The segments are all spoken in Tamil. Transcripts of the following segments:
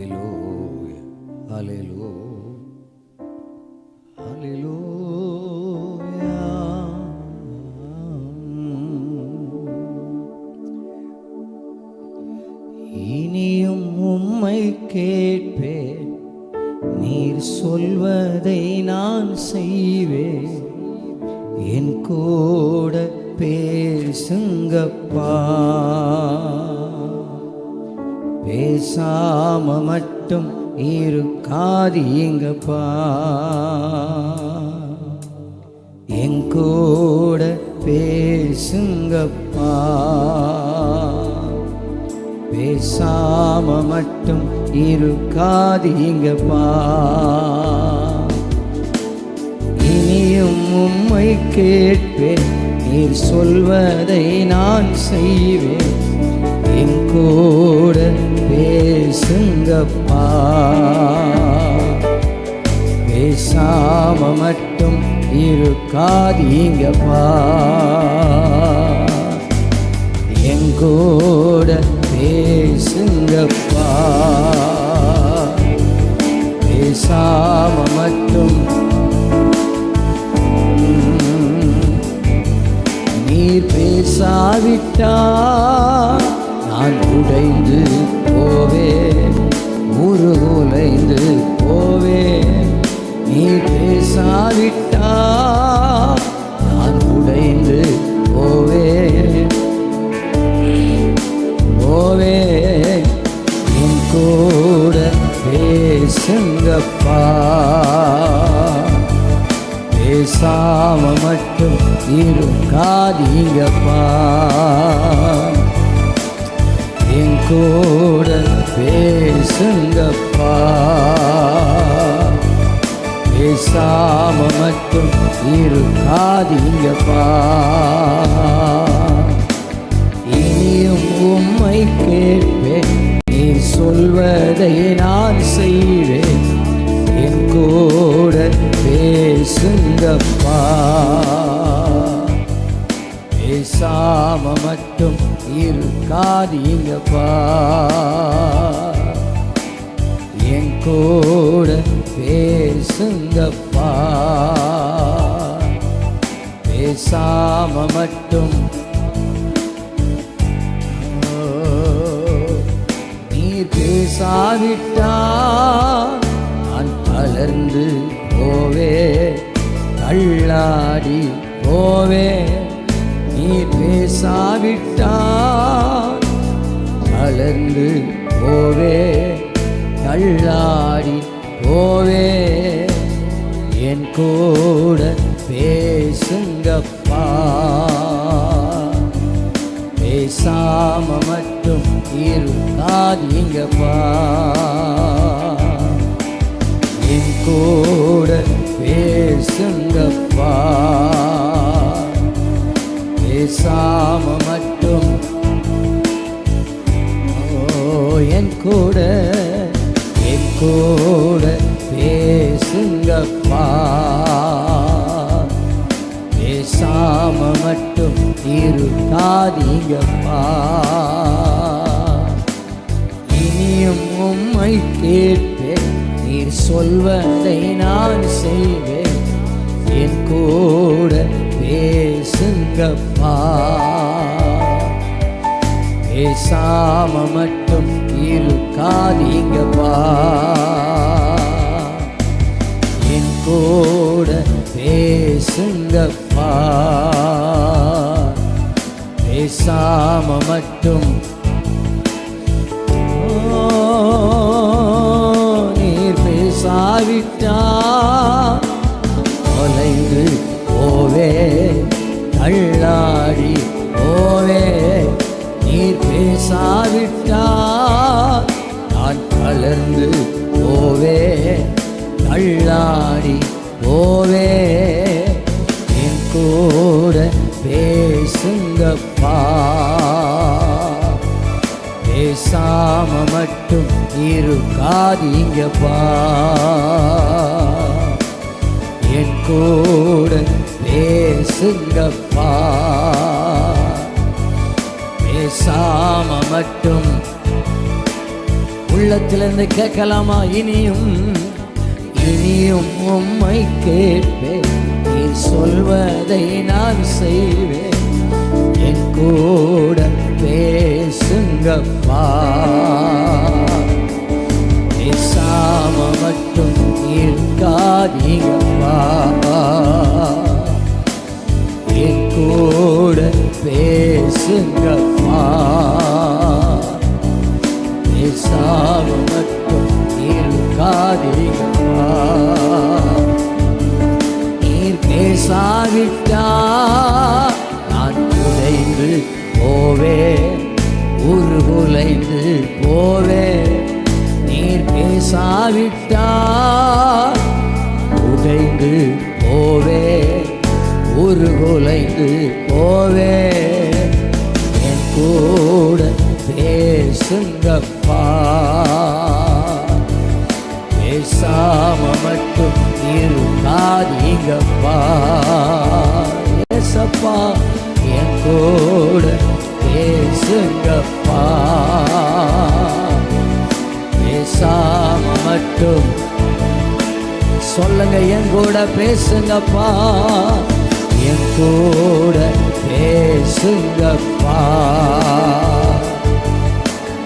Hallelujah, hallelujah, hallelujah. இனியும் உம்மை கேட்பேன், நீர் சொல்வதை நான் செய்வேன். என் கூட பேசுங்கப்பா, பேசாம மட்டும் இருக்காதீங்கப்பா. என் கூட பேசுங்கப்பா, பேசாம மட்டும் இருக்காதீங்கப்பா. இனியும் உம்மை கேட்பேன், நீர் சொல்வதை நான் செய்வேன். என் கூட பேசுங்கப்பா, பேசாம மட்டும் இருக்காதீங்கப்பா. என் கூட பேசுங்கப்பா, பேசாம மட்டும். நீர் பேசாவிட்டா நான் உடைந்து போவேன், உருகுலைந்து போவேன். நீ பேசாவிட்டா நான் உடைந்து போவேன், போவேன். என் கூட பேசுங்கப்பா, பேசாம மட்டும் இருக்காதீங்கப்பா. என் கூட பேசுங்கப்பா, பேசாம மட்டும் இருக்காதீங்கப்பா. இனியும் உம்மை கேட்பேன், நீர் சொல்வதை நான் செய்வேன். என் கூட பேசுங்கப்பா, பேசாம மட்டும் இருக்காதீங்கப்பா. என் கூட பேசுங்கப்பா, பேசாம மட்டும். நீர் பேசாவிட்டா நான் தளர்ந்து போவேன், தள்ளாடி போவேன். நீ பேசாவிட்டா தளர்ந்து போவேன், தள்ளாடி போவேன். என் கூட பேசுங்கப்பா, பேசாம மட்டும் இருக்காதீங்கப்பா. என் கூட பேசுங்கப்பா, பேசாம மட்டும். என் கூட பேசுங்கப்பா, பேசாம மட்டும் இருக்காதீங்கப்பா. இனியும் உம்மை கேட்பேன், நீர் சொல்வதை நான் செய்வேன். என் கூட பேசுங்கப்பா, பேசாம மட்டும் இருக்காதீங்கப்பா. என் கூட பேசுங்கப்பா, பேசாம மட்டும். நீர் பேசாவிட்டா தொலைந்து போவேன், தள்ளாடி போவேன். நீர் பேசாவிட்டா நான் தளர்ந்து போவேன், தள்ளாடி போவேன். என் கூட பேசுங்கப்பா, பேசாம மட்டும் இருக்காதீங்கப்பா. என் கூட பேசுங்கப்பா, பேசாம மட்டும் உள்ளத்திலிருந்து கேட்கலாமா? இனியும் இனியும் உம்மை கேட்பேன், நீ சொல்வதை நான் செய்வேன். என் கூட பேசுங்கப்பா, பேசாம மட்டும் இருக்காதீங்கப்பா. என் கூட பேசுங்கப்பா, பேசாம மட்டும் இருக்காதீங்கப்பா. நீர் பேசாவிட்டா நான் உடைந்து போவேன், உருகுலைந்து போவேன். நீர் பேசாவிட்டா உடைந்து போவேன், உருகுலைந்து போவேன். என் கூட பேசுங்கப்பா, பேசாம மட்டும் இருக்காதீங்கப்பா. ஏசப்பா என் கூட பேசுங்கப்பா, பேசாம மட்டும் சொல்லுங்க. என் கூட பேசுங்கப்பா, என் கூட பேசுங்கப்பா,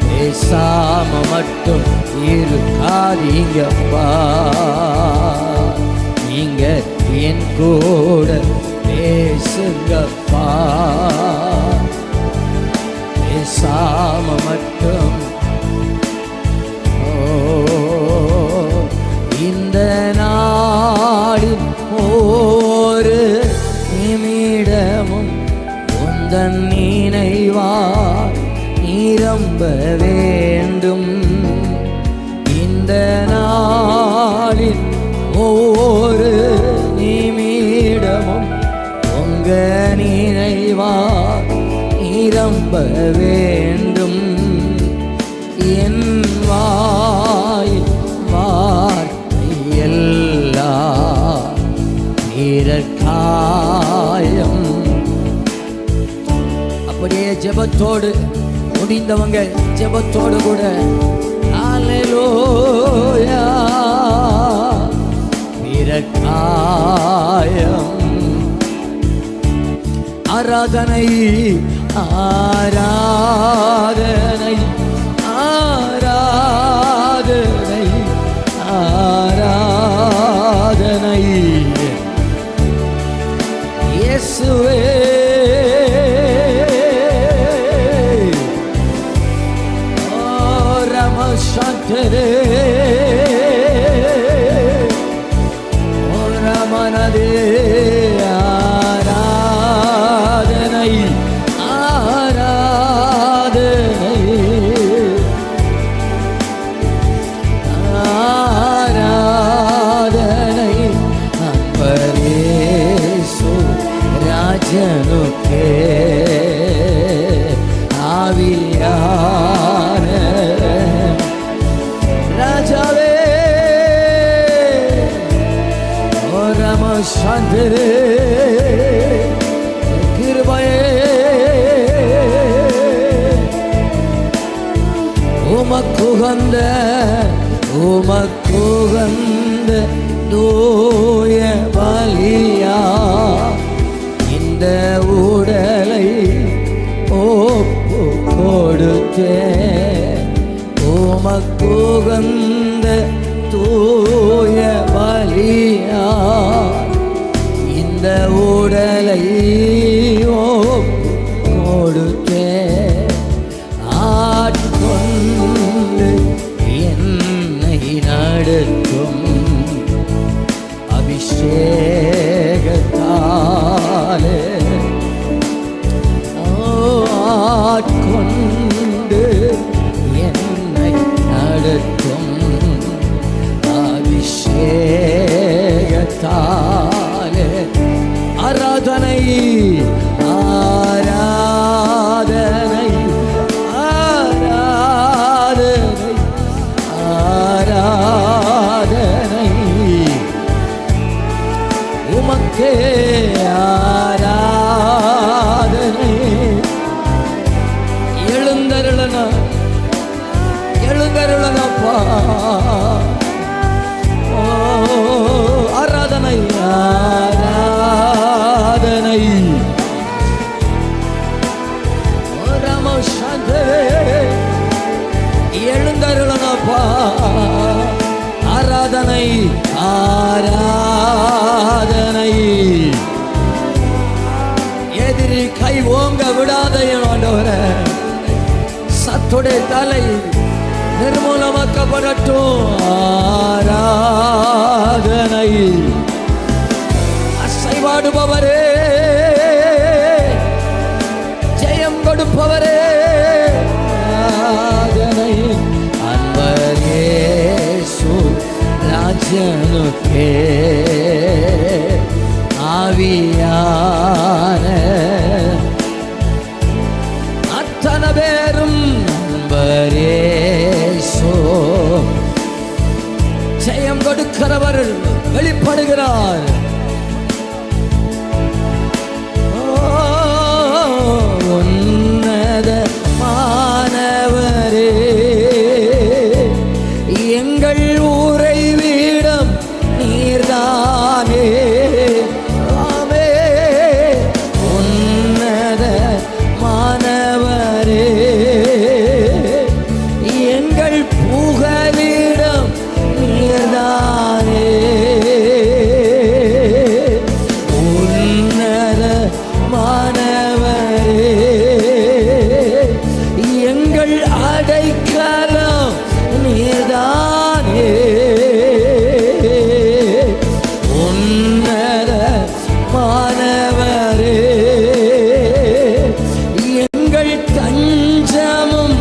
பேசாம மட்டும் இருக்காதீங்கப்பா. நீங்க என் கூட பேசுங்கப்பா, பேசாம மட்டும். இந்த நாளில் ஒரு நிமிடமும் உந்தன் நினைவால் நிரம்ப வேண்டும். இந்த நாளில் ஒவ்வொரு நிமிடமும் உங்க நினைவால் நிரம்ப வேண்டும். என் வாயில் வார்த்தை எல்லாம் பிறர்காயம். அப்படியே ஜெபத்தோடு முடிந்தவங்க ஜெபத்தோடு கூட அல்லேலூயா. பிறர்காயம் ஆராதனை ஆராதனை ஆராதனை ஆராதனை இயேசுவே. ரமசந்தரே ரமனதே ஆராதனை ஆராதனை ஆராதனை அன்பரேசு ராஜனுக்கே ஆவியான ராஜாவே. ஓ ரமசந்தரே கிருபையே உமக்குகந்த உமக்குகந்த தூய பலியா இந்த உடலை ஒப்பு கொடுத்தேன். உமக்குகந்த தூய பலியா இந்த உடலை ஒப்பு கொடுத்தேன். ஆட்கொண்டு என்னை நடத்தும் அபிஷேகத்தாலே ஆட்கொண்டு ஆராதனை. எதிரி கை ஓங்க விடாத ஆண்டவரே, சத்துடைய தலை நிர்மூலமாக்கப்படட்டும். ஆராதனை. அசைவாடுபவரே, ஜெயம் கொடுப்பவரே, ஆராதனை. அன்பர் இயேசு ராஜனுக்கே ஆவியான அத்தனை பேரும் அன்பர் இயேசு ஜெயம் கொடுக்கிறவர் வெளிப்படுகிறார். உன்னதமானவரே, எங்கள் ஊரை வீடம் நீர்தானே. ஆமே. உன்னதமானவரே, எங்கள் புகலிடம் நீர்தானே. உன்னதமானவரே, எங்கள் அடைக்கலம் நீர்தானே. உன்னதமானவரே, எங்கள் தஞ்சமும்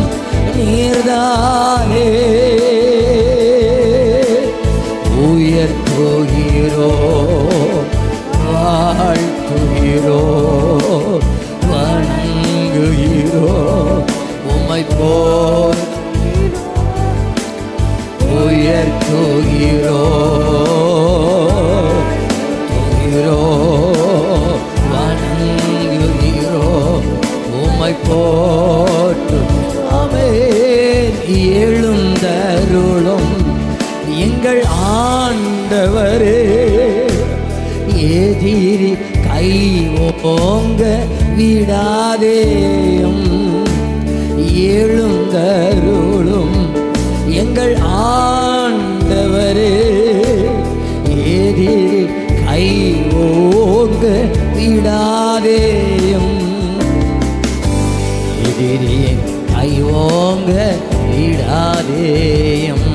நீர்தானே. உயர்த்துகிறோ, வாழ்த்துகிறோ, வணங்குகிறோ உம்மை போல். உயர்த்துகிறோ, துகிறோ, வணங்குகிறோ உம்மை போட்டு. ஆமென். எழுந்தருளும் எங்கள் ஆண்டவரே, எதிரி கை ஓங்க விடாதேயும். எழுந்தருளும் எங்கள் ஆண்டவரே, எதிரி கை ஓங்க விடாதேயும். எதிரியை கை ஓங்க விடாதேயும்.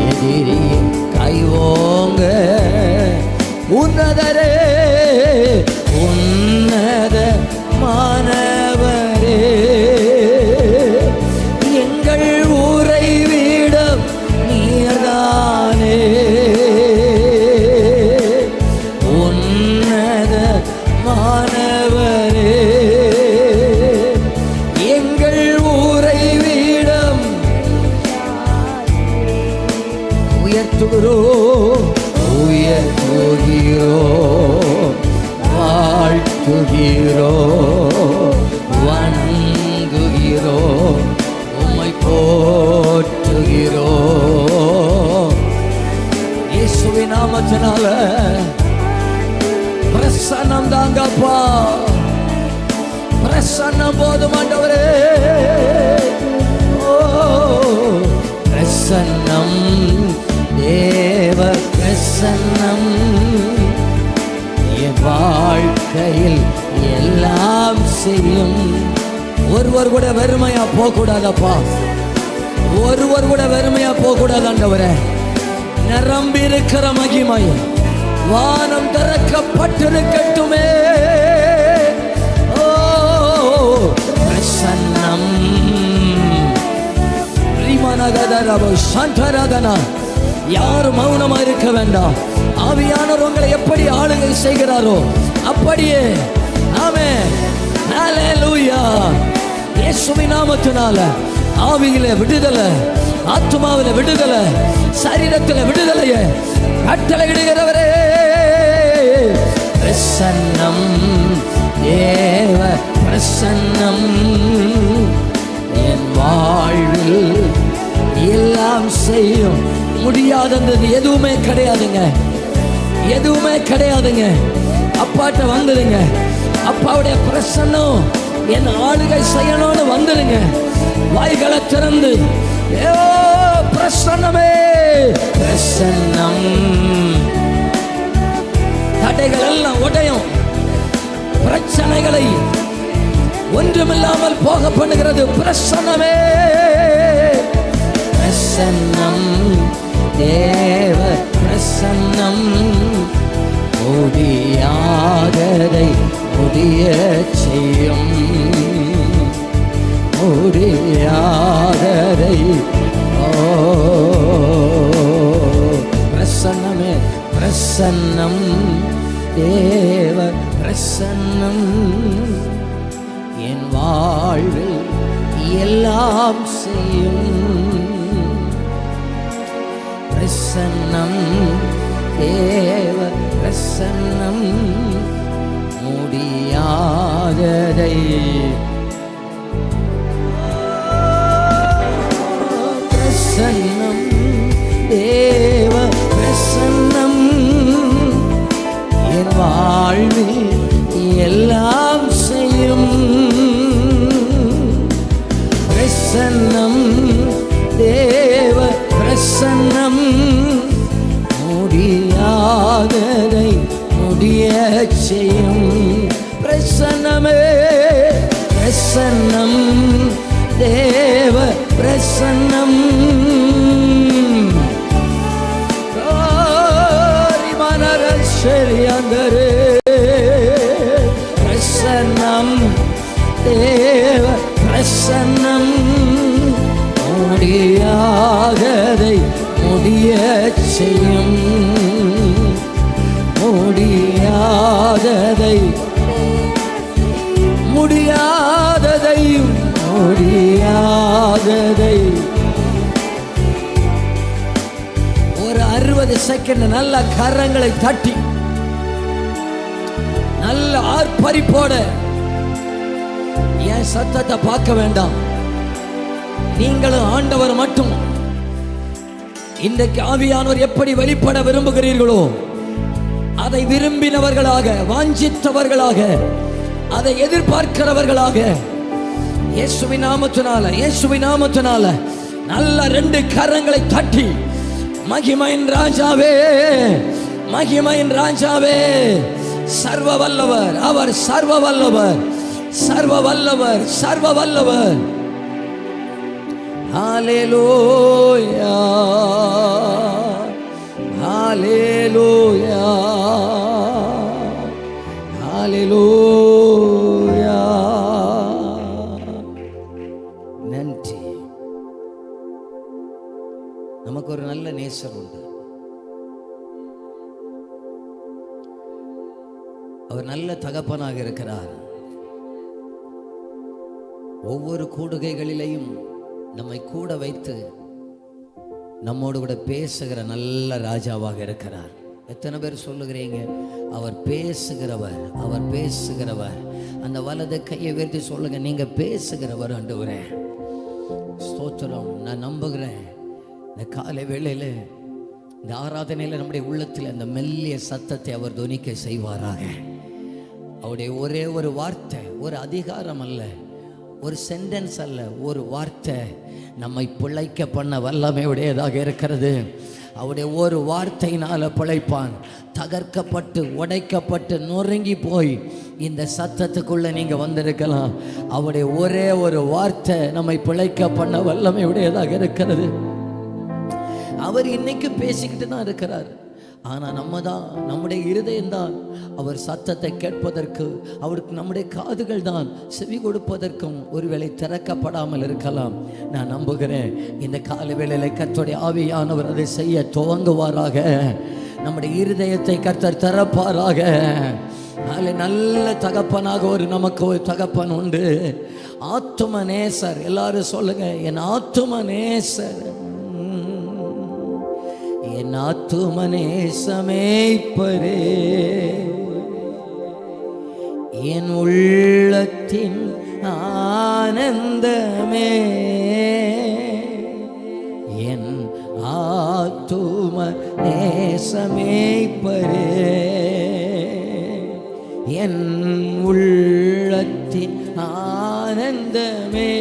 எதிரியை கை ஓங்க. உன்னதரே, உன்னதமானவரே, எங்கள் ஊரை வீடம் நீர்தானே. உன்னதமானவரே, எங்கள் ஊரை வீடம் உயர்த்துகிறோ, உயர்த்துகிறோ, வாழ்த்துகிறோ, வணங்குகிறோ உம்மை போற்றுகிறோ. இயேசுவின் நாமத்தினால பிரசன்னம் தாங்கப்பா, பிரசன்னம் போதும் ஆண்டவரே. ஓ பிரசன்னம், தேவ பிரசன்னம் என் வாழ்க்கையில் எல்லாம் செய்யும். ஒருவர் கூட வெறுமையா போக கூடாதப்பா, ஒருவர் கூட வெறுமையா போக கூடாது ஆண்டவரே. நிரம்பி இருக்கிற மகிமை வானம் திறக்கப்பட்டிருக்கட்டுமே. ஓ பிரசன்னம். யாரும் மௌனமா இருக்க வேண்டாம். ஆவியானவர் உங்களை எப்படி ஆளுகை செய்கிறாரோ அப்படியே. ஆமென். ஹல்லேலூயா. இயேசுவின் நாமத்தினால ஆவியிலே விடுதலை, ஆத்துமாவில விடுதலை, சரீரத்தில விடுதலையே கட்டளையிடுகிறவரே. பிரசன்னம், தேவ பிரசன்னம் என் வாழ்வில் எல்லாம் செய்யும். முடியாதது எதுவுமே கிடையாதுங்க, எதுவுமே கிடையாதுங்க. அப்பாட்ட வந்துடுங்க. அப்பாவுடைய பிரசன்னம் என் ஆளுகை செய்யணும்னு வந்துடுங்க. வாய்களை திறந்து, ஏ பிரசன்னமே பிரசன்னம். தடைகள் எல்லாம் உடையும். பிரச்சனைகளை ஒன்றுமில்லாமல் போக பண்ணுகிறது பிரசன்னமே. பிரசன்னம், தேவ பிரசன்னம் முடியாததை முடிய செய்யும். முடியாததை பிரசன்னமே. பிரசன்னம், தேவ பிரசன்னம் என் வாழ்வில் எல்லாம் செய்யும். பிரசன்னம், தேவ பிரசன்னம் முடியாததை. பிரசன்னம், தேவ பிரசன்னம் என் வாழ்வில் எல்லாம் செய்யும். பிரசன்னம், தேவ பிரசன்னம் முடியாததை முடிய செய்யும். பிரசன்னமே. பிரசன்னம், தேவ பிரசன்னம் சரியாந்தரே. பிரசன்னம், தேவ பிரசன்னம் முடியாததை முடிய செய்யும். முடியாததை முடியாததையும் முடியாததை. ஒரு 60 செகண்ட் நல்ல கரங்களை தட்டி நல்ல ஆர்ப்பரிப்போட என் சத்தத்தை பார்க்க வேண்டாம். நீங்களும் ஆண்டவர் மட்டும் இன்றைக்கு ஆவியானவர் எப்படி வெளிப்பட விரும்புகிறீர்களோ அதை விரும்பினவர்களாக, வாஞ்சித்தவர்களாக, அதை எதிர்பார்க்கிறவர்களாக இயேசுவின் நாமத்தினால, இயேசுவின் நாமத்தினால நல்ல 2 கரங்களை தட்டி மகிமையின் ராஜாவே, மகிமையின் ராஜாவே, சர்வ வல்லவர், அவர் சர்வ வல்லவர், சர்வ வல்லவர், சர்வ வல்லவர். ஹல்லேலூயா, ஹல்லேலூயா, ஹல்லேலூயா. நன்றி. நமக்கு ஒரு நல்ல நேசர் உண்டு. அவர் நல்ல தகப்பனாக இருக்கிறார். ஒவ்வொரு கூடுகைகளிலேயும் நம்மை கூட வைத்து நம்மோடு கூட பேசுகிற நல்ல ராஜாவாக இருக்கிறார். எத்தனை பேர் சொல்லுகிறீங்க அவர் பேசுகிறவர், அவர் பேசுகிறவர்? அந்த வலது கையை உயர்த்தி சொல்லுங்க, நீங்க பேசுகிறவர் ஆண்டவரே. ஸ்தோத்திரம். நான் நம்புகிறேன் இந்த காலை வேளையில, இந்த ஆராதனையில் நம்முடைய உள்ளத்தில் அந்த மெல்லிய சத்தத்தை அவர் துணிக்க செய்வாராக. அவருடைய ஒரே ஒரு வார்த்தை, ஒரு அதிகாரம் அல்ல, ஒரு சென்டென்ஸ் அல்ல, ஒரு வார்த்தை நம்மை பிழைக்க பண்ண வல்லமை உடையதாக இருக்கிறது. அவருடைய ஒரு வார்த்தையினால பிழைப்பான். தகர்க்கப்பட்டு உடைக்கப்பட்டு நொறுங்கி போய் இந்த சத்தத்துக்குள்ள நீங்க வந்திருக்கலாம். அவருடைய ஒரே ஒரு வார்த்தை நம்மை பிழைக்க பண்ண வல்லமை உடையதாக இருக்கிறது. அவர் இன்னைக்கு பேசிக்கிட்டு தான் இருக்கிறார். ஆனால் நம்ம தான், நம்முடைய இருதயம் தான் அவர் சத்தத்தை கேட்பதற்கு, அவருக்கு நம்முடைய காதுகள் தான் செவி கொடுப்பதற்கும் ஒருவேளை திறக்கப்படாமல் இருக்கலாம். நான் நம்புகிறேன் இந்த கால வேளையில் கர்த்தருடைய ஆவியானவர் அதை செய்ய துவங்குவாராக. நம்முடைய இருதயத்தை கர்த்தர் திறப்பாராக. நல்ல தகப்பனாக நமக்கு ஒரு தகப்பன் உண்டு, ஆத்தும நேசர். எல்லாரும் சொல்லுங்க, என் ஆத்தும நேசர், என் ஆத்தும நேசமேய்ப்பரே, என் உள்ளத்தின் ஆனந்தமே, என் ஆத்தும நேசமேய்ப்பரே, என் உள்ளத்தின் ஆனந்தமே,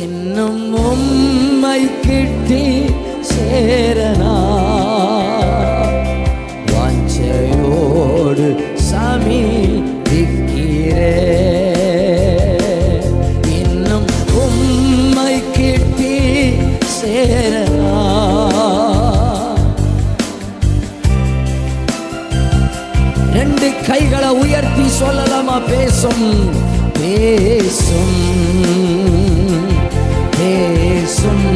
இன்னும் உம்மை கிட்டி சேரனா வாஞ்சையோடு சமீபிக்கிறே இன்னும் உம்மை கிட்டி சேரனா. ரெண்டு கைகளை உயர்த்தி சொல்லலாமா? பேசும் பேசும் பேசும்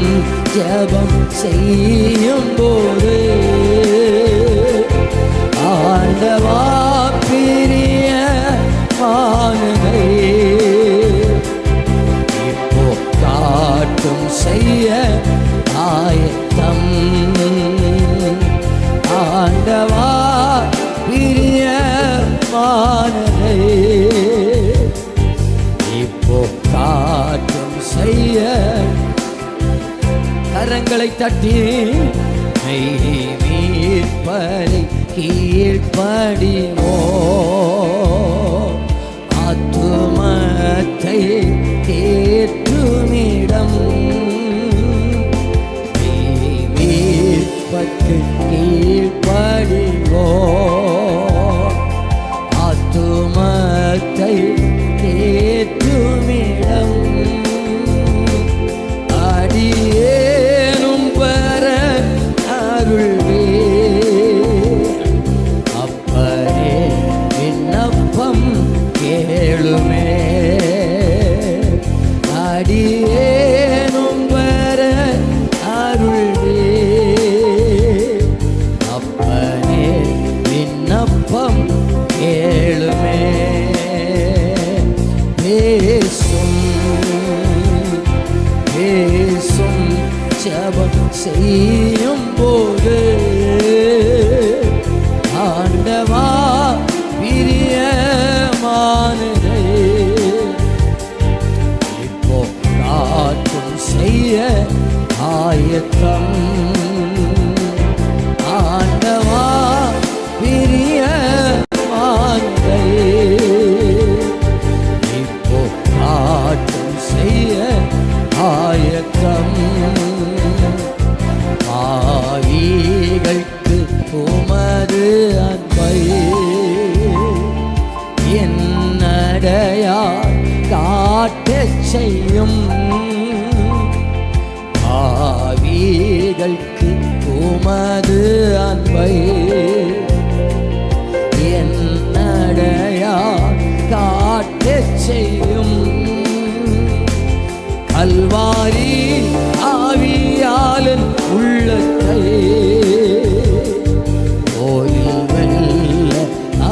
ஜெபம் செய்யும் போது ஆண்டவா பிரிய மானதை இப்போ காட்டும் செய்ய ஆயத்தம். ஆண்டவா பிரிய மானதை இப்போ காட்டும் செய்ய கரங்களை தட்டி மீட்பரை கீழ்ப்படிவோ ஆத்துமத்தை தேற்றுமிடம் மீட்பற்கு கீழ்ப்படிவோ ஆத்துமத்தை தேற்றுமிடம் அடியேனும் பெற அருள்வே அப்பரே விண்ணப்பம் கேளுமே. அடியேனும் பெற அருள்வே அப்பரே விண்ணப்பம் கேளுமே. பேசும் பேசும் ஜெபம் செய்யும் போது ஆண்டவா பிரியமானதை இப்போ காட்டும் செய்ய ஆயத்தம். ஆண்டவா பிரியமானதை இப்போ காட்டும் செய்ய ஆயத்தம். ஆவிகளுக்கு உமது அன்பை என்னடையார் காட்டச் செய்யும். ஆவிகளுக்கு உமது அன்பை என்னடையார் காட்டச் செய்யும். கல்வாரி ஆவியாளன் உள்ளத்தை கோயில் வெல்ல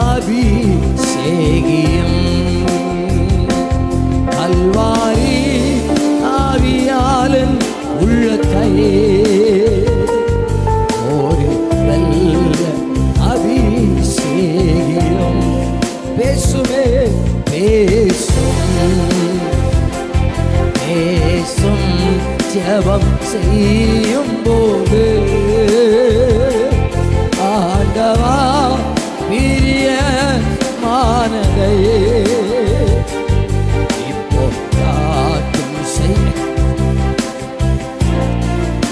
அபிஷேகியும். கல்வாரி ஆவியாளன் உள்ளத்தை கோயில் வெல்ல அபிஷேகியும். பேசுமே பேசும் பேசும் ஜெபம் செய்யும் போது ஆண்டவா பிரிய மானதை இப்போ காட்டும் செய்ய.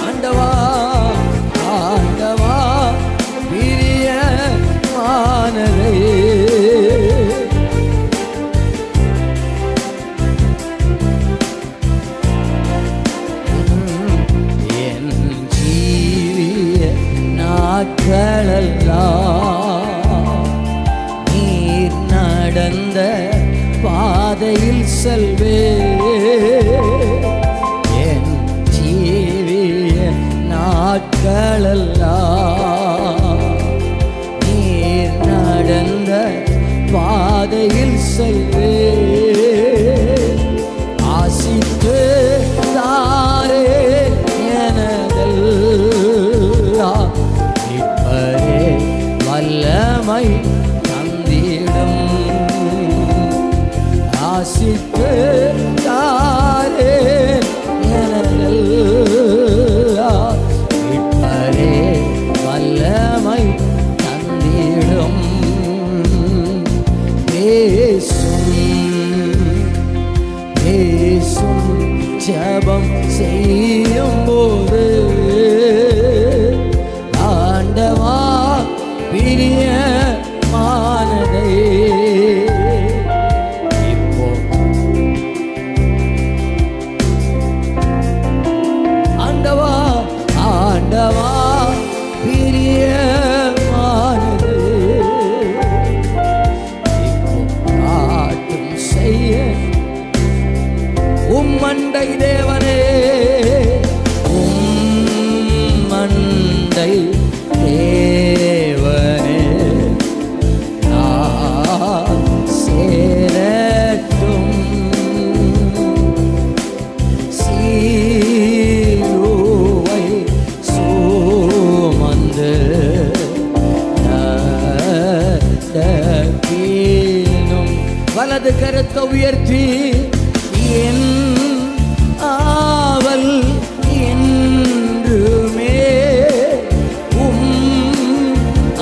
ஆண்டவா ஆண்டவா பிரிய மானதை நீர் நடந்த பாதையில் செல்வே என் ஜீவிய நாட்களெல்லாம் நீர் நடந்த பாதையில் செல்வே. ஆசித்து தாரே எனதெல்லாம் இப்பரே வல்லமை தந்திடும். ஆசித்து அண்டை தேவனே, அண்டை தேவனே, சேரட்டும் சீருவை சுமந்து நடக்கினும். வலது கரத்தை உயர்த்தி என் ஆவல் என்றுமே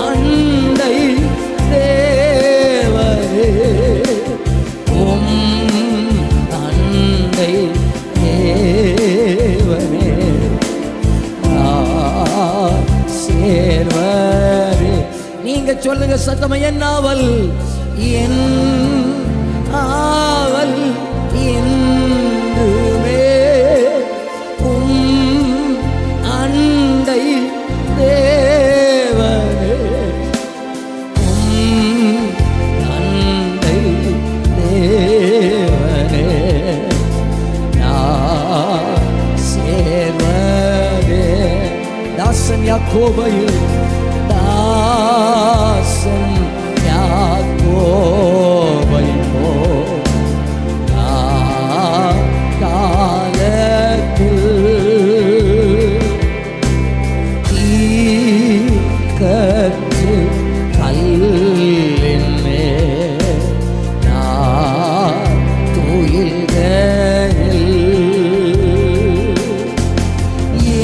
அண்டை தேவரே, அண்டை தேவனே சேர்வரே. நீங்க சொல்லுங்க சத்தமா, என் ஆவல், என் ஆவல் என்றுமே அண்டை தேவனே, அண்டை தேவனே சேர்வரே. தாசன் யாக்கோபையில், தாசன் யாக்கோபை கற்று கல்லின் மேல் துயில்களில்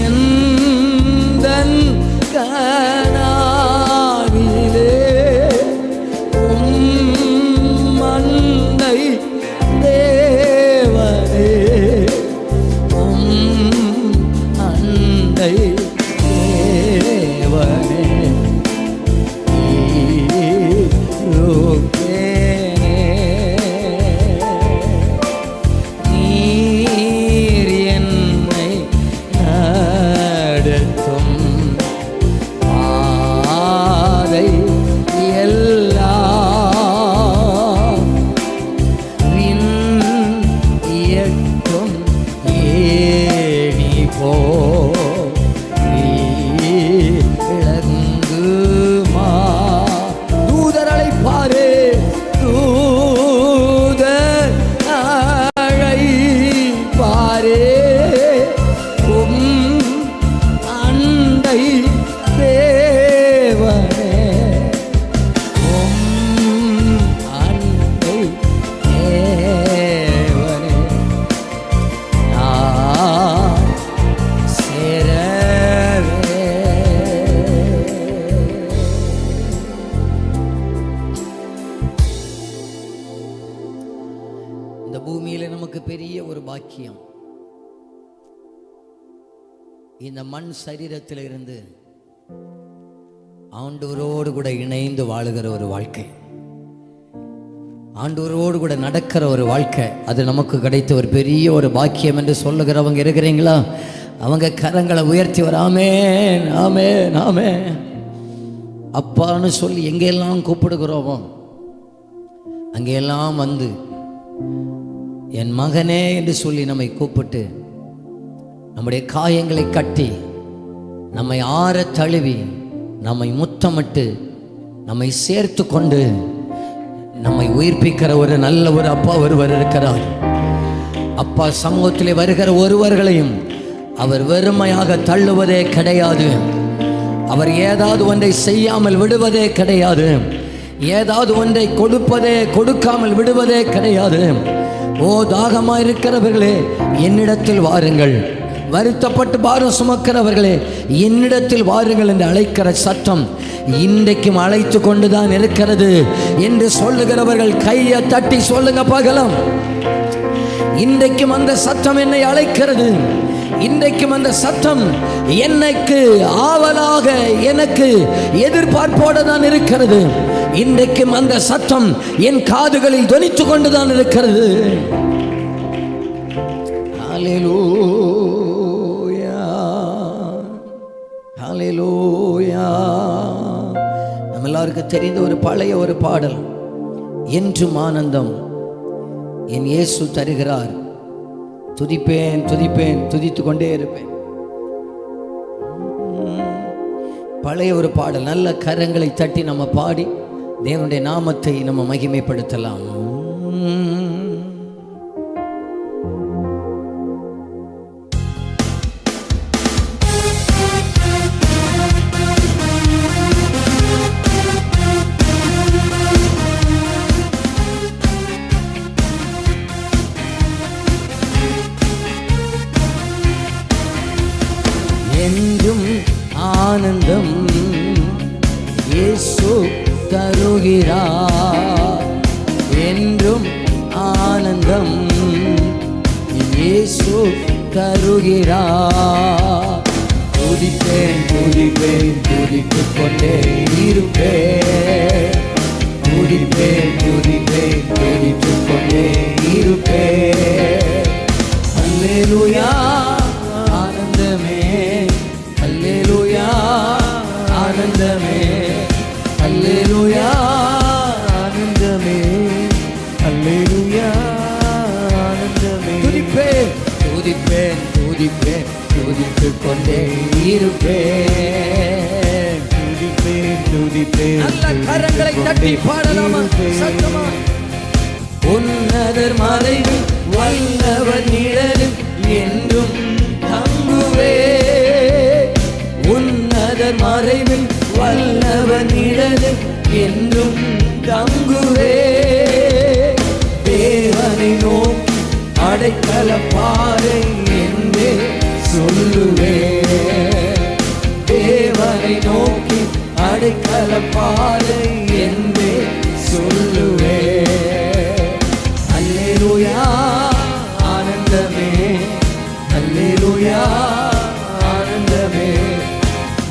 எந்தன் கனாவிலே அண்டை தேவனே, அண்டை தேவனே நீர் என்னை நடத்தும் பாதை எல்லாம் எட்டும் ஏணி போங்குமா. தூதர் அழைப்பாரே, தூதர் அழைப்பாரே, அண்டை தேவனே, அண்டை தேவனே சேரவே. இந்த பூமியில நமக்கு பெரிய ஒரு பாக்கியம், இந்த மண் சரீரத்தில் இருந்து ஆண்டவரோடு கூட இணைந்து வாழுகிற ஒரு வாழ்க்கை, ஆண்டவரோடு கூட நடக்கிற ஒரு வாழ்க்கை, அது நமக்கு கிடைத்த ஒரு பெரிய ஒரு பாக்கியம் என்று சொல்லுகிறவங்க இருக்கிறீங்களா? அவங்க கரங்களை உயர்த்தி வர ஆமென், ஆமென், ஆமென். அப்பான்னு சொல்லி எங்கெல்லாம் கூப்பிடுகிறோமோ அங்கெல்லாம் வந்து என் மகனே என்று சொல்லி நம்மை கூப்பிட்டு நம்முடைய காயங்களை கட்டி நம்மை ஆற தழுவி நம்மை முத்தமிட்டு நம்மை சேர்த்து கொண்டு நம்மை உயிர்ப்பிக்கிற ஒரு நல்ல ஒரு அப்பா ஒருவர் இருக்கிறார். அப்பா சமூகத்திலே வருகிற ஒருவர்களையும் அவர் வெறுமையாக தள்ளுவதே கிடையாது. அவர் ஏதாவது ஒன்றை செய்யாமல் விடுவதே கிடையாது. ஏதாவது ஒன்றை கொடுக்காமல் விடுவதே கிடையாது. ஓ தாகமாக இருக்கிறவர்களே என்னிடத்தில் வாருங்கள், வருத்தப்பட்டு பாரம் சுமக்கிறவர்களே என்னிடத்தில் வாருங்கள் என்று அழைக்கிற சத்தம் இன்றைக்கும் அழைத்து கொண்டுதான் இருக்கிறது என்று சொல்லுகிறவர்கள் கையை தட்டி சொல்லுங்க பார்க்கலாம். இன்றைக்கும் அந்த சத்தம் என்னை அழைக்கிறது. இன்றைக்கும் அந்த சத்தம் எனக்கு ஆவலாக, எனக்கு எதிர்பார்ப்போடு தான் இருக்கிறது. இன்றைக்கும் அந்த சத்தம் என் காதுகளில் தொனித்து கொண்டுதான் இருக்கிறது. ஹல்லேலூயா, ஹல்லேலூயா. நம்ம எல்லாருக்கும் தெரிந்த ஒரு பழைய ஒரு பாடல், என்றும் ஆனந்தம் என் இயேசு தருகிறார், துதிப்பேன் துதிப்பேன், துதித்து கொண்டே இருப்பேன். பழைய ஒரு பாடல், நல்ல கரங்களை தட்டி நம்ம பாடி தேவனுடைய நாமத்தை நம்ம மகிமைப்படுத்தலாம். என்றும் ஆனந்தம் இயேசு தருகிறார், என்றும் ஆனந்தம் இயேசு தருகிறார். துதிப்பேன் துதிப்பேன், துதித்துக் கொண்டே இருப்பேன். துதிப்பேன் துதிப்பேன், துதித்துக் கொண்டே இருப்பேன். அல்லேலூயா ஆனந்தமே, அல்லேலூயா ஆனந்தமே, அல்லேலூயா ஆனந்தமே, அல்லேலூயா ஆனந்தமே. துதிப்பேன் துதிப்பேன் துதிப்பேன், துதித்துக் கொண்டே இருப்பேன். துதிப்பேன் துதிப்பேன், நல்ல கரங்களை தட்டி பாடலாமா சத்தமா? உன்னதர் மறைவில் வல்லவர் நிழலில் என்றும் தங்குவே, உன்னதர் மறைவில் வல்லவர் நிழலில் என்றும் தங்குவே. தேவனை நோக்கி அடைக்கல பாறை என்றே சொல்லுவே, தேவனை நோக்கி அடைக்கல பாறை என்றே சொல்லுவே. அல்லேலூயா ஆனந்தமே, அல்லேலூயா ஆனந்தமே,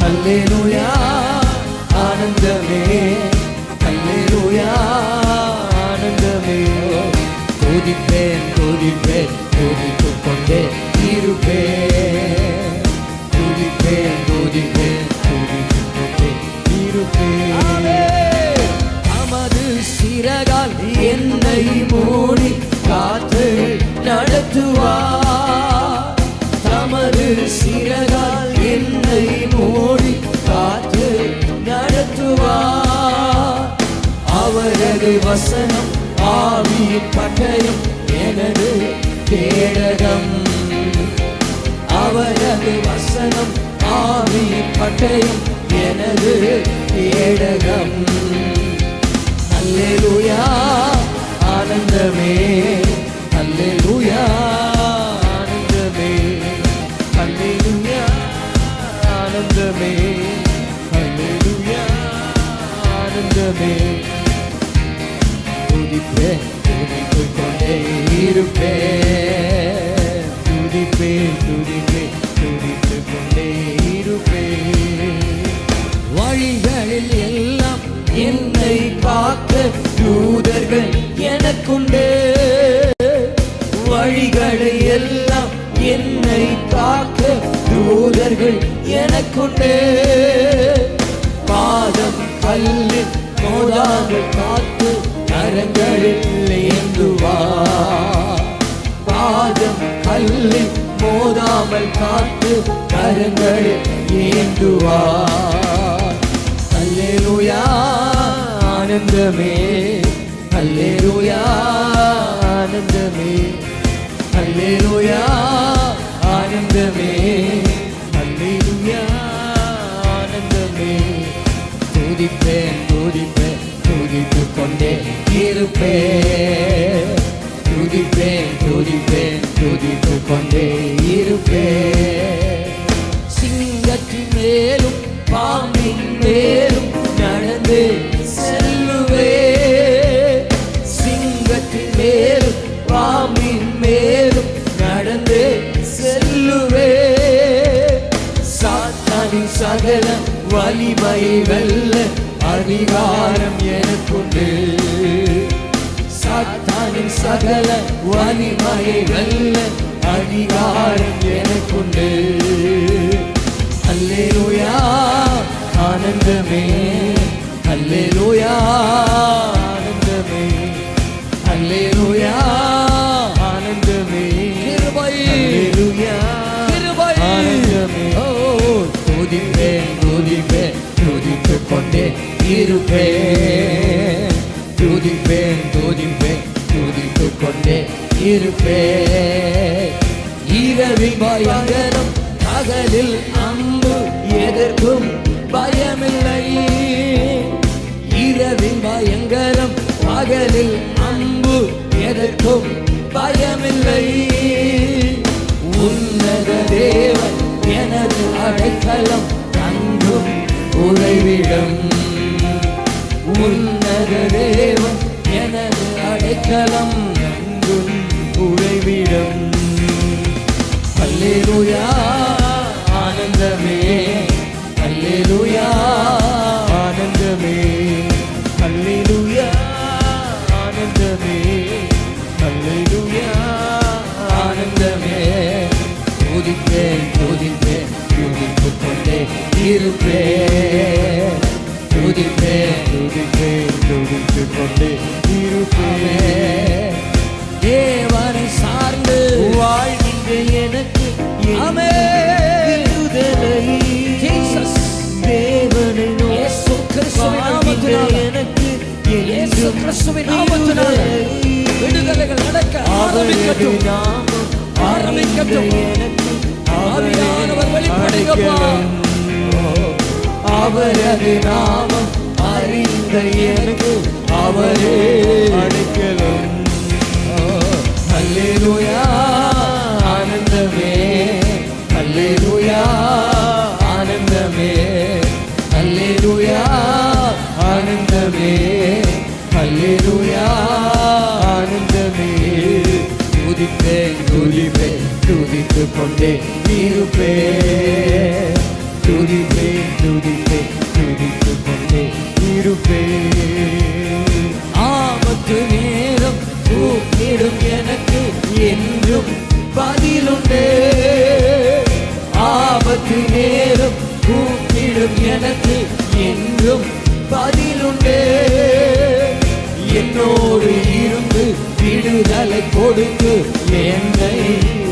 அல்லேலூயா ஆனந்தமே, அல்லேலூயா ஆனந்தமே. துதிப்பேன் துதிப்பேன், துதித்துக் கொண்டே இருப்பேன். துதிப்பேன் துதிப்பேன், துதித்துக் கொண்டே இருப்பேன். தமது சிறகால் என்னை மூடி காத்து நடத்துவார், தமது சிறகால் என்னை மூடி காத்து நடத்துவார். அவரது வசனம் ஆவியின் பட்டயம் எனது கேடகம், அவரது வசனம் ஆவியின் பட்டயம் எனது கேடகம். அல்லேலூயா ஆனந்தமே, அல்லேலூயா ஆனந்தமே, அல்லேலூயா ஆனந்தமே, அல்லேலூயா ஆனந்தமே. துதிப்பேன் துதித்துக் கொண்டே இருப்பேன். துதிப்பேன் துதிப்பேன், துதித்துக் கொண்டே இருப்பேன். வழிகளில் எல்லாம் என்னை காக்க தூதர்கள் எனக்குண்டே, வழிகளை எல்லாம் என்னை காக்க தூதர்கள் எனக்குண்டே. பாதம் கல்லில் மோதாமல் காத்து கரங்களில் ஏந்துவார், பாதம் கல்லில் மோதாமல் காத்து கரங்களில் ஏந்துவார். அல்லேலூயா ஆனந்தமே, அல்லேலூயா ஆனந்தமே, அல்லேலூயா ஆனந்தமே, அல்லேலூயா ஆனந்தமே. துதிப்பேன் துதிப்பேன், துதித்துக் கொண்டே இருப்பேன். துதிப்பேன் துதிப்பேன், துதித்துக் கொண்டே இருப்பேன். சிங்கத்தின் மேலும் பாம்பின் மேலும் நடந்து செல்லுவே, சிங்கத்தின் மேலும் பாம்பின் மேலும் நடந்து செல்லுவே. சாத்தானின் சகல வலிமையை வெல்ல அதிகாரம் எனக்குண்டு, சாத்தானின் சகல வலிமையை வெல்ல அதிகாரம் எனக்குண்டு. அல்லேலூயா ஆனந்தமே, அல்லேலூயா ஆனந்தமே, அல்லேலூயா ஆனந்தமே. கிருபை இருப்பேன். துதிப்பேன் துதிப்பேன் துதித்துக் கொண்டே இருப்பேன். இரவில் பயங்கரம் பகலில் அம்பு எதற்கும் பயமில்லை. இரவில் பயங்கரம் பகலில் அம்பு எதற்கும் பயமில்லை. உன்னத தேவன் எனது அடைக்கலம் தங்கும் உறைவிடம். உன்னத தேவன் எனது அடைக்கலம் தங்கும் உறைவிடம். அல்லேலூயா ஆனந்தமே, அல்லேலூயா ஆனந்தமே, அல்லேலூயா ஆனந்தமே, அல்லேலூயா ஆனந்தமே. துதிப்பேன் துதிப்பேன் துதித்துக் கொண்டே இருப்பேன். துதிப்பேன் துதிப்பேன் துதித்துக் கொண்டே இருப்பேன். தேவனை சார்ந்து வாழ்கின்ற எனக்கு தேவனை இயேசு கிறிஸ்துவின் நாமத்தினால விடுதலைகள் நடக்க ஆரம்பிக்கட்டும். ஆரம்பிக்கட்டும். ஆவியானவர் வெளிப்படுங்கப்பா. அவரது நாமம் அறிந்த எனக்கு அவரே அடைக்கலம். அல்லேலூயா ஆனந்தமே, அல்லேலூயா ஆனந்தமே, அல்லேலூயா ஆனந்தமே, அல்லேலூயா ஆனந்தமே. துதிப்பேன் துதிப்பேன் துதித்துக் கொண்டே இருப்பேன். துதிப்பேன் துதிப்பேன் துதித்துக் கொண்டே இருப்பேன். ஆபத்து நேரம் கூப்பிடும் எனக்கு என்றும் பதிலுண்டு. ஆபத்து நேரம் கூப்பிடும் எனக்கு என்றும் பதிலுண்டு. என்னோடு இருந்து விடுதலை கொடுத்து என்னை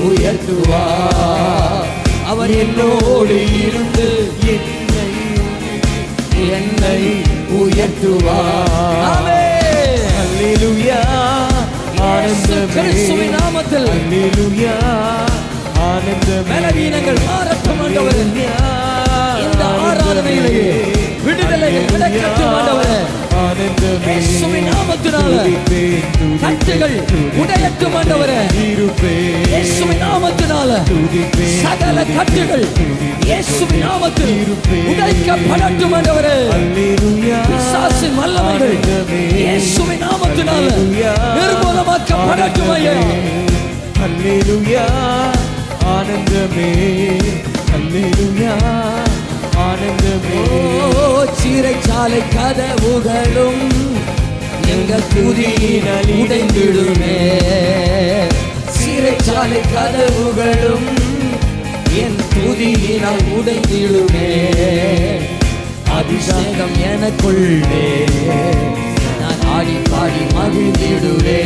உயர்த்துவார். அவர் என்னோடு இருந்து என்னை உயர்த்துவார். அல்லேலூயா ஆனந்தமே, நாமத்தில் அல்லேலூயா ஆனந்தமே. பலவீனங்கள் மாறட்டும் ஆண்டவரே. இந்த ஆராதனையிலே விடுதலைகள் நடக்கட்டும் ஆண்டவரே. ஆனந்தமே இயேசுவின் நாமத்தினால கட்டுகள் உடையட்டும் ஆண்டவரே. இயேசுவின் நாமத்தினால சகல கட்டுகள் இயேசுவின் நாமத்தில் உடைக்கப்படட்டும் ஆண்டவரே. பிசாசின் வல்லமைகள் இயேசுவின் நாமத்தினால நிர்மூலமாக்கப்படட்டும் ஐயா. அல்லேலூயா ஆனந்தமே, அல்லேலூயா ஆனந்தமே. சிறைச்சாலை கதவுகளும் எங்கள் துதியினால் உடைந்திடுமே. சிறைச்சாலை கதவுகளும் என் துதியினால் உடைந்திடுமே. அபிஷேகம் எனக்குள்ளே நான் ஆடி பாடி மகிழ்ந்திடுவே.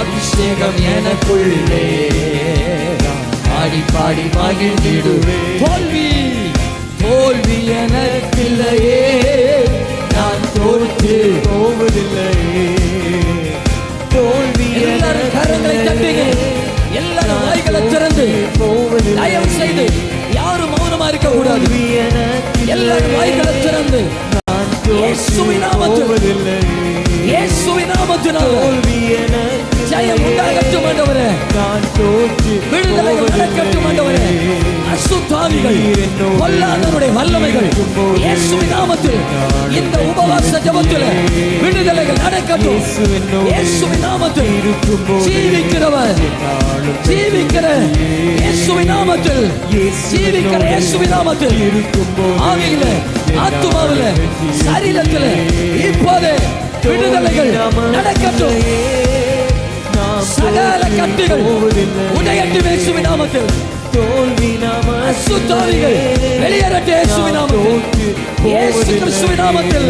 அபிஷேகம் எனக்குள்ளே ஆடி பாடி மகிழ்ந்திடுவே. தோல்வி தோல்வி எனக்கில்லையே, நான் தோற்று போவதில்லையே. தோல்வி எல்லாரும் கரங்களை தட்டுங்க. எல்லாரும் வாய்களை திறந்து தயவு செய்து யாரும் மௌனமா இருக்க கூடாது. எல்லாரும் வாய்களை திறந்து இயேசுவின் நாமத்தில் இயேசுவின் நாமத்தினால ஜெயம் உண்டாகட்டும் ஆண்டவரே. விடுதலை நடக்கட்டும் ஆண்டவரே. அசுத்தாவிகள் பொல்லாதவருடைய வல்லமைகள் இயேசுவின் நாமத்தில் இந்த உபவாச ஜெபத்தில் விடுதலைகள் நடக்கட்டும். இயேசுவின் நாமத்தில் ஜீவிக்கிறவர் ஜீவிக்கிற இயேசுவின் நாமத்தில் ஜீவிக்கிற இயேசுவின் நாமத்தில் ஆவியில ஆத்துமாவில சரீரத்தில் இப்போதே விடுதலைகள் நடக்கட்டும். சகல கட்டுகள் உடையட்டும் இயேசுவின் நாமத்தில். தோல்வி அசுத்தாவிகள் வெளியேறட்டும் இயேசுவின் நாமத்தில். இயேசு கிறிஸ்துவின் நாமத்தில்.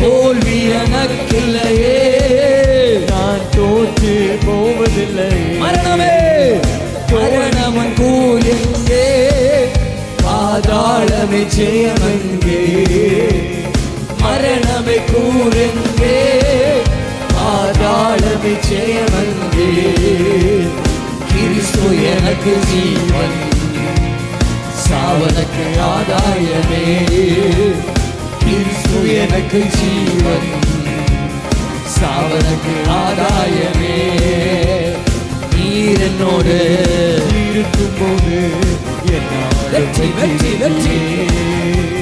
தோல்வி எனக்கில்லையே, நான் தோற்று போவதில்லை. மரணமே மரணமன் கூல் எங்கே, பாதாளமே ஜெயமங்கே. எனக்கு ஜீவன், சாவதற்கு ஆதாயமே. கிறிஸ்து எனக்கு ஜீவன், சாவதற்கு ஆதாயமே. நீர் என்னோடு இருக்கும்போது வெற்றி வெற்றி வெற்றி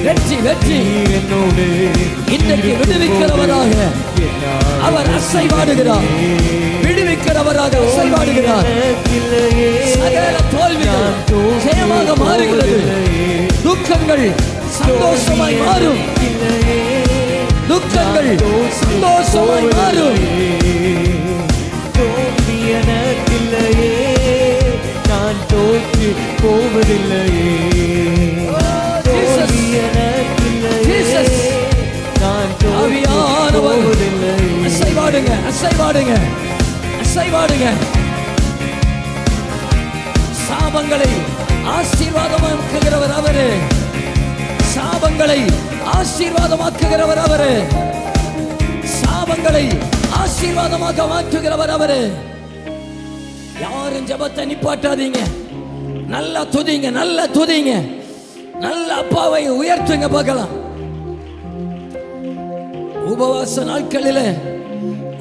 வெற்றி வெற்றி என்னோடு இன்றைக்கு விடுவிக்கிறவராக அவர் அசைவாடுகிறார், விடுவிக்கிறவராக அசைவாடுகிறார். சகல தோல்விகள் ஜெயமாக மாறுகிறது, துக்கங்கள் சந்தோஷமாய் மாறும், துக்கங்கள் சந்தோஷமாய் மாறும். தோல்வி எனக்கில்லையே, நான் தோற்று போவதில்லையே. தோல்வி எனக்கில்லையே, நான் தோற்று போவதில்லையே. அசைவாடுங்க அசைவாடுங்க அசைவாடுங்க. சாபங்களை ஆசீர்வாதமாக்குகிறவர் அவரு, சாபங்களை ஆசீர்வாதமாக்குகிறவர் அவரு, சாபங்களை ஆசீர்வாதமாக மாற்றுகிறவர் அவரு. யாரும் ஜெபத்தை நிப்பாட்டாதீங்க, நல்லா துதிங்க, நல்லா துதிங்க, நல்ல அப்பாவை உயர்த்துங்க பார்க்கலாம். உபவாச நாட்களில்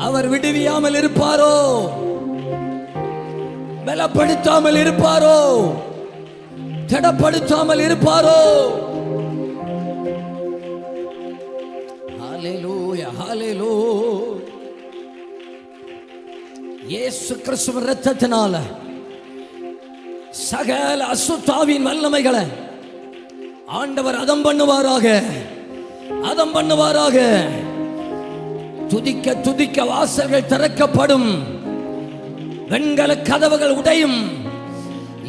அவர் விடுவியாமல் இருப்பாரோ, பலப்படுத்தாமல் இருப்பாரோ, திடப்படுத்தாமல் இருப்பாரோ? ஹல்லேலூயா ஹல்லேலூயா. இயேசு கிறிஸ்துவின் இரத்தத்தினால சகல அசுத்தாவின் வல்லமைகளை ஆண்டவர் அதம் பண்ணுவாராக, அதம் பண்ணுவாராக. துதிக்க துதிக்க வாசல்கள் திறக்கப்படும், வெண்கல கதவுகள் உடையும்,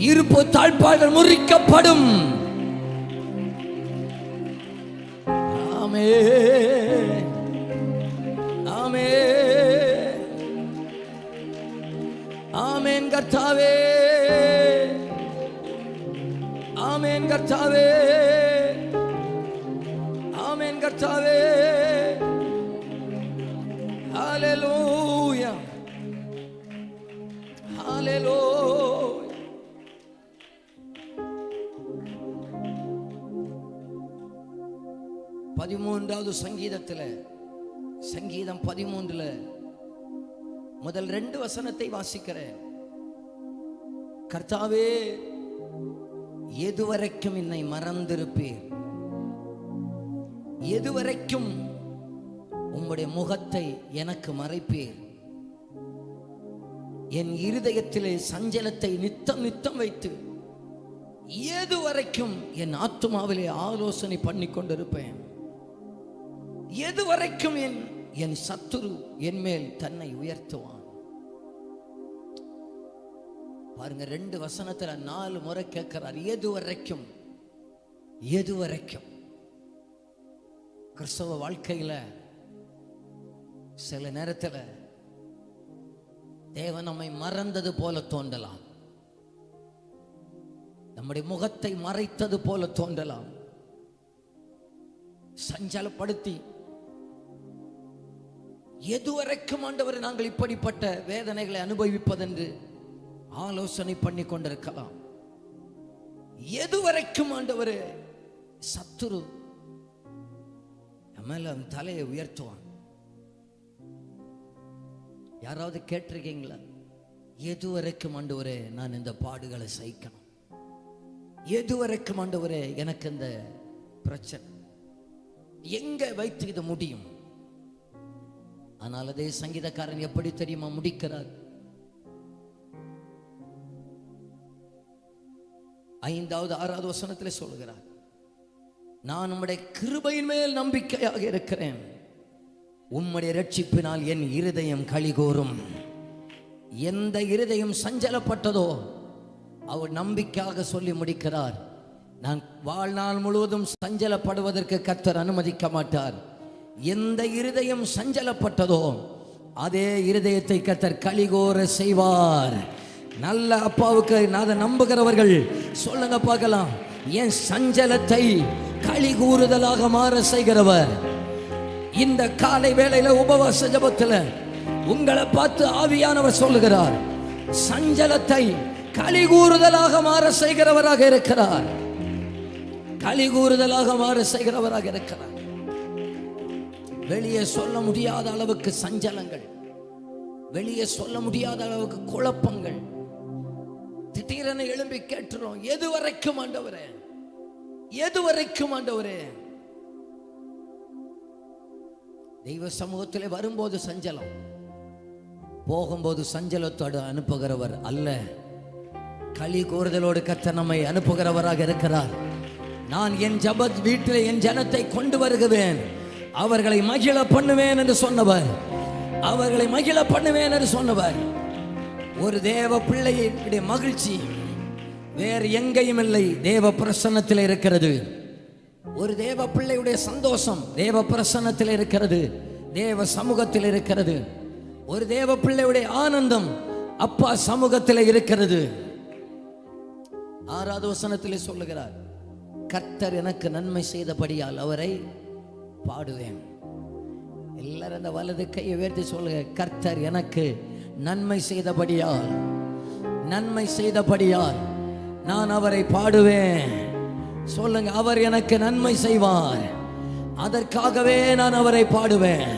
இருப்பு தாழ்பாள்கள் முறிக்கப்படும். ஆமென் ஆமென் ஆமென் கர்த்தாவே, ஆமென் கர்த்தாவே, ஆமென் கர்த்தாவே. ஹல்லேலூயா ஹல்லேலூயா. பதிமூன்றாவது சங்கீதத்தில், சங்கீதம் 13 முதல் 2 வசனத்தை வாசிக்கிறேன். கர்த்தாவே, எதுவரைக்கும் என்னை மறந்திருப்பீர்? எதுவரைக்கும் உம்முடைய முகத்தை எனக்கு மறைப்பீர்? என் இருதயத்திலே சஞ்சலத்தை நித்தம் நித்தம் வைத்து எதுவரைக்கும் என் ஆத்துமாவிலே ஆலோசனை பண்ணி கொண்டிருப்பேன்? எதுவரைக்கும் என் சத்துரு என் மேல் தன்னை உயர்த்துவான்? பாருங்க, 2 வசனத்துல 4 முறை கேட்கிறார். எதுவரைக்கும், எதுவரைக்கும். கிறிஸ்தவ வாழ்க்கையில சில நேரத்தில் தேவன் நம்மை மறந்தது போல தோன்றலாம், நம்முடைய முகத்தை மறைத்தது போல தோன்றலாம், சஞ்சலப்படுத்தி எதுவரைக்கும் ஆண்டவர் நாங்கள் இப்படிப்பட்ட வேதனைகளை அனுபவிப்பதென்று ஆலோசனை பண்ணி கொண்டிருக்கலாம். எதுவரைக்கும் ஆண்டவர் சத்துரு மேல தலையை உயர்த்துவான்? யாராவது கேட்டிருக்கீங்களா? எதுவரைக்கும் ஆண்டவரே நான் இந்த பாடுகளை சகிக்கணும்? எதுவரைக்கும் ஆண்டவரே எனக்கு இந்த பிரச்சனை? எங்க வைத்து இது முடியும்? ஆனால் அதே சங்கீதக்காரன் எப்படி தெரியுமா முடிக்கிறார்? 5வது 6வது வசனத்தில் சொல்கிறார், நான் உம்முடைய கிருபையின் மேல் நம்பிக்கையாக இருக்கிறேன், உம்முடைய இரட்சிப்பினால் என் இருதயம் களிகூரும். எந்த இருதயம் சஞ்சலப்பட்டதோ அவர் நம்பிக்கையாக சொல்லி முடிக்கிறார், நான் வாழ்நாள் முழுவதும் சஞ்சலப்படுவதற்கு கர்த்தர் அனுமதிக்க மாட்டார். எந்த இருதயம் சஞ்சலப்பட்டதோ அதே இருதயத்தை கர்த்தர் களிகூர செய்வார். நல்ல அப்பாவுக்கு அதை நம்புகிறவர்கள் சொல்லுங்க பார்க்கலாம். என் சஞ்சலத்தை களி கூறுதலாக மாற செய்கிறவர். இந்த காலை வேளையில உபவாச ஜெபத்தில் உங்களை பார்த்து ஆவியானவர் சொல்லுகிறார், சஞ்சலத்தை களி கூறுதலாக மாற செய்கிறவராக இருக்கிறார். களி கூறுதலாக மாற செய்கிறவராக இருக்கிறார். வெளியே சொல்ல முடியாத அளவுக்கு சஞ்சலங்கள், வெளியே சொல்ல முடியாத அளவுக்கு குழப்பங்கள், திடீரென எழும்பி கேட்டுறோம், எது வரைக்கும் ஆண்டவரே, எது வரைக்கும் ஆண்டவரே? தெய்வ சமூகத்திலே வரும்போது சஞ்சலம், போகும்போது சஞ்சலத்தோடு அனுப்புகிறவர் அல்ல. களி கூறுதலோடு கர்த்தர் நம்மை அனுப்புகிறவராக இருக்கிறார். நான் என் ஜபத் வீட்டில் என் ஜனத்தை கொண்டு வருகிறேன், அவர்களை மகிழ பண்ணுவேன் என்று சொன்னவர், அவர்களை மகிழ பண்ணுவேன் என்று சொன்னவர். ஒரு தேவ பிள்ளையுடைய மகிழ்ச்சி வேறு எங்கேயும் இல்லை, தேவ பிரசன்னத்தில் இருக்கிறது. ஒரு தேவ பிள்ளையுடைய சந்தோஷம் தேவ பிரசன்னத்தில் இருக்கிறது, தேவ சமூகத்தில் இருக்கிறது. ஒரு தேவ பிள்ளையுடைய ஆனந்தம் அப்பா சமூகத்தில் இருக்கிறது. 6வது வசனத்திலே சொல்லுகிறார், கர்த்தர் எனக்கு நன்மை செய்தபடியால் அவரை பாடுவேன். எல்லாரும் அந்த வலது கையை உயர்த்தி சொல்லுங்க, கர்த்தர் எனக்கு நன்மை செய்தபடியால், நன்மை செய்தபடியால் நான் அவரை பாடுவேன். சொல்லுங்க, அவர் எனக்கு நன்மை செய்வார், அதற்காகவே நான் அவரை பாடுவேன்.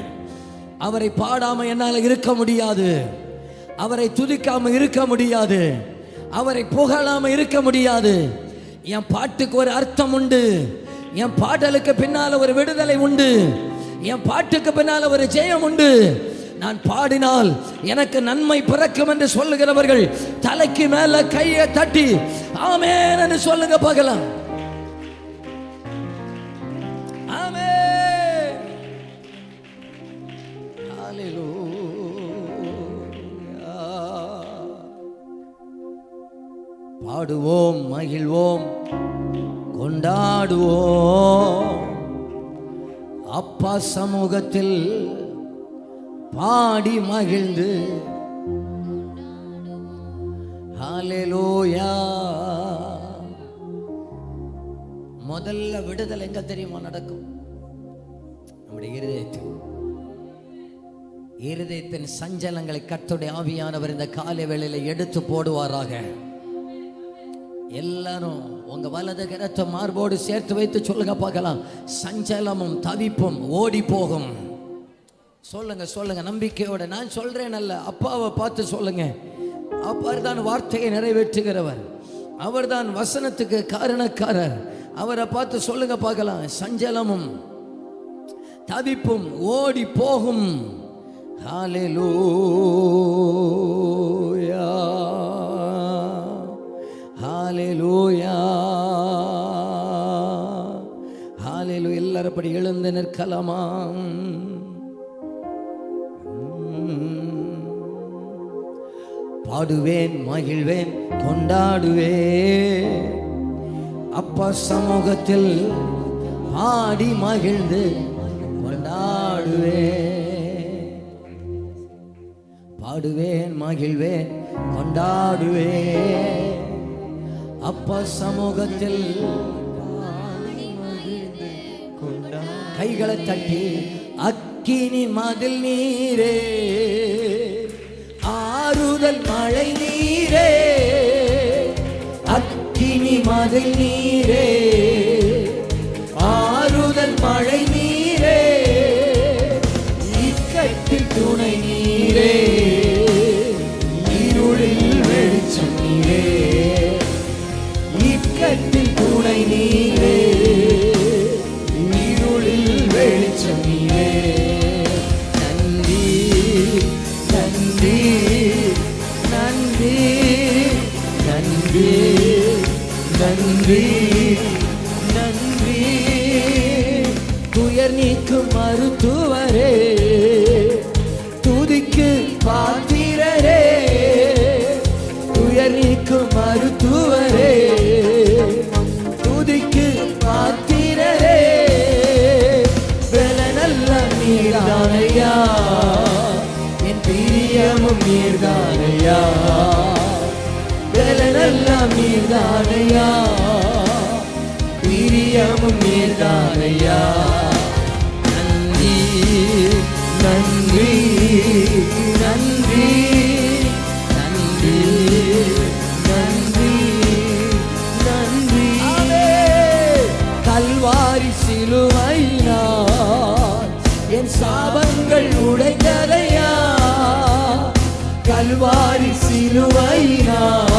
அவரை பாடாம என்னால் இருக்க முடியாது, அவரை துதிக்காம இருக்க முடியாது, அவரை புகழாம இருக்க முடியாது. என் பாட்டுக்கு ஒரு அர்த்தம் உண்டு, என் பாடலுக்கு பின்னால ஒரு விடுதலை உண்டு, என் பாட்டுக்கு பின்னால ஒரு ஜெயம் உண்டு. நான் பாடினால் எனக்கு நன்மை பிறக்கும் என்று சொல்லுகிறவர்கள் தலைக்கு மேல கையை தட்டி ஆமென் என்று சொல்லுங்க பார்க்கலாம். ஆமென். ஹல்லேலூயா. பாடுவோம், மகிழ்வோம், கொண்டாடுவோம். அப்பா சமூகத்தில் பாடி மகிழ்ந்து ஹல்லேலூயா. முதல்ல விடுதலை எங்க தெரியுமா நடக்கும்? நம்முடைய இருதயத்தின் சஞ்சலங்களை கர்த்தருடைய ஆவியானவர் இந்த காலை வேளையில எடுத்து போடுவாராக. எல்லாரும் உங்க வலது கரத்தை மார்போடு சேர்த்து வைத்து சொல்லுங்க பார்க்கலாம், சஞ்சலமும் தவிப்பும் ஓடி போகும். சொல்லுங்க சொல்லுங்க நம்பிக்கையோட. நான் சொல்றேன் அல்ல, அப்பாவை பார்த்து சொல்லுங்க. அவர் தான் வார்த்தையை நிறைவேற்றுகிறவர், அவர் தான் வசனத்துக்கு காரணக்காரர். அவரை பார்த்து சொல்லுங்க பார்க்கலாம், சஞ்சலமும் தவிப்பும் ஓடி போகும். ஹல்லேலூயா, ஹல்லேலூயா, ஹல்லேலூயா. எல்லாரும் அப்படி எழுந்து நிற்கலாமா? பாடுவேன், மகிழ்வேன், கொண்டாடுவேன். அப்பா சமூகத்தில் பாடி மகிழ்ந்து கொண்டாடுவேன். பாடுவேன், மகிழ்வேன், கொண்டாடுவேன். அப்பா சமூகத்தில் கைகளை தட்டி அக்கினி மதில் நீரே, ஆறுதல் மழை நீரே, அக்கினி மதில் நீரே, ஆறுதல் மழை நீரே, இக்கட்டில் துணை நீரே, இருளில் வெளிச்சம் நீரே, இக்கட்டில் துணை நீரே, இருளில் வெளிச்சம் நீரே. நன்றி நன்றி நன்றி நன்றி நன்றி நன்றி. துயர் நீக்கும் மருத்துவரே, துதிக்கு பாத்திரரே, துயர் நீக்கும் மருத்துவரே, துதிக்கு பாத்திரரே. வெலநல்ல நீர்தானையா, என் பிரியமும் நீர்தானையா, வெலநல்ல நீர்தானையா, பிரியமும் நீர்தானையா. நன்றி நன்றி நன்றி நன்றி நன்றி கல்வாரி சிலுவையினால் என் சாபங்கள் உடைந்ததையா, கல்வாரி சிலுவையினால்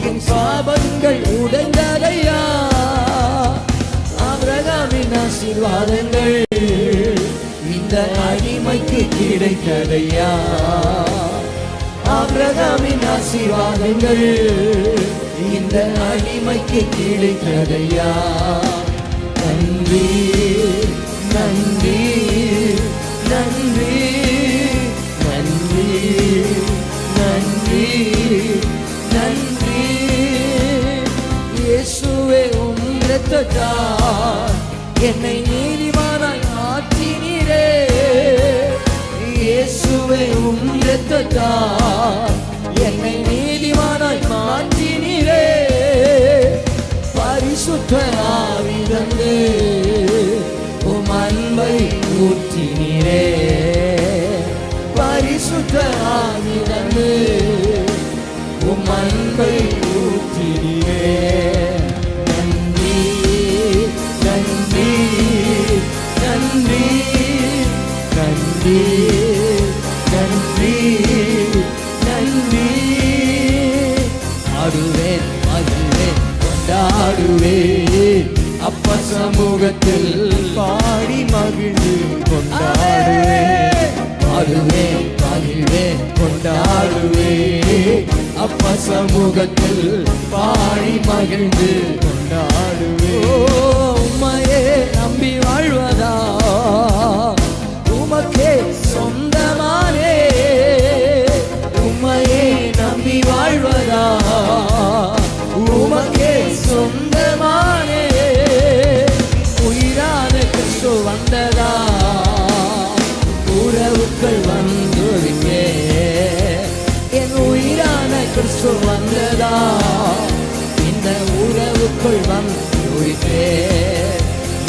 என் சாபங்கள் உடைந்ததையா. ஆபிரகாமின் ஆசீர்வாதங்கள் இந்த அடிமைக்கு கிடைத்ததையா, ஆபிரகாமின் ஆசீர்வாதங்கள் இந்த அடிமைக்கு கிடைத்ததையா. நன்றி நன்றி நன்றி நன்றி நன்றி நன்றி. இயேசுவே உம் இரத்தத்தால் என்னை நீதிமானாய் மாற்றினீரே, இயேசுவே உம் இரத்தத்தால் என்னை நீதிமானாய் மாற்றினீரே. பரிசுத்த ஆவி தந்து உம் அன்பை ஊற்றினீரே, பரிசுத்த ஆவி தந்து உம் அன்பை ஊற்றினீரே. நன்றி நன்றி நன்றி நன்றி நன்றி நன்றி. ஆடுவேன் மகிழ்வேன் கொண்டாடுவேன், அப்ப சமூகத்தில் பாடி மகிழ்ந்து கொண்டாடுவேன். ஆடுவேன் மகிழ்வேன் கொண்டாடுவேன், அப்ப சமூகத்தில் பாடி மகிழ்ந்து கொண்டாடுவேன். உம்மையே நம்பி வாழ்வதா, உமக்கே சொந்தமானே, உம்மையே நம்பி வாழ்வதா, உமக்கே சொந்தமானே. உயிரான கிறிஸ்து வந்ததா, உறவுகள் வந்துவிட்டே, என் உயிரான கிறிஸ்து வந்ததா, இந்த உறவுக்குள் வந்துவிட்டே.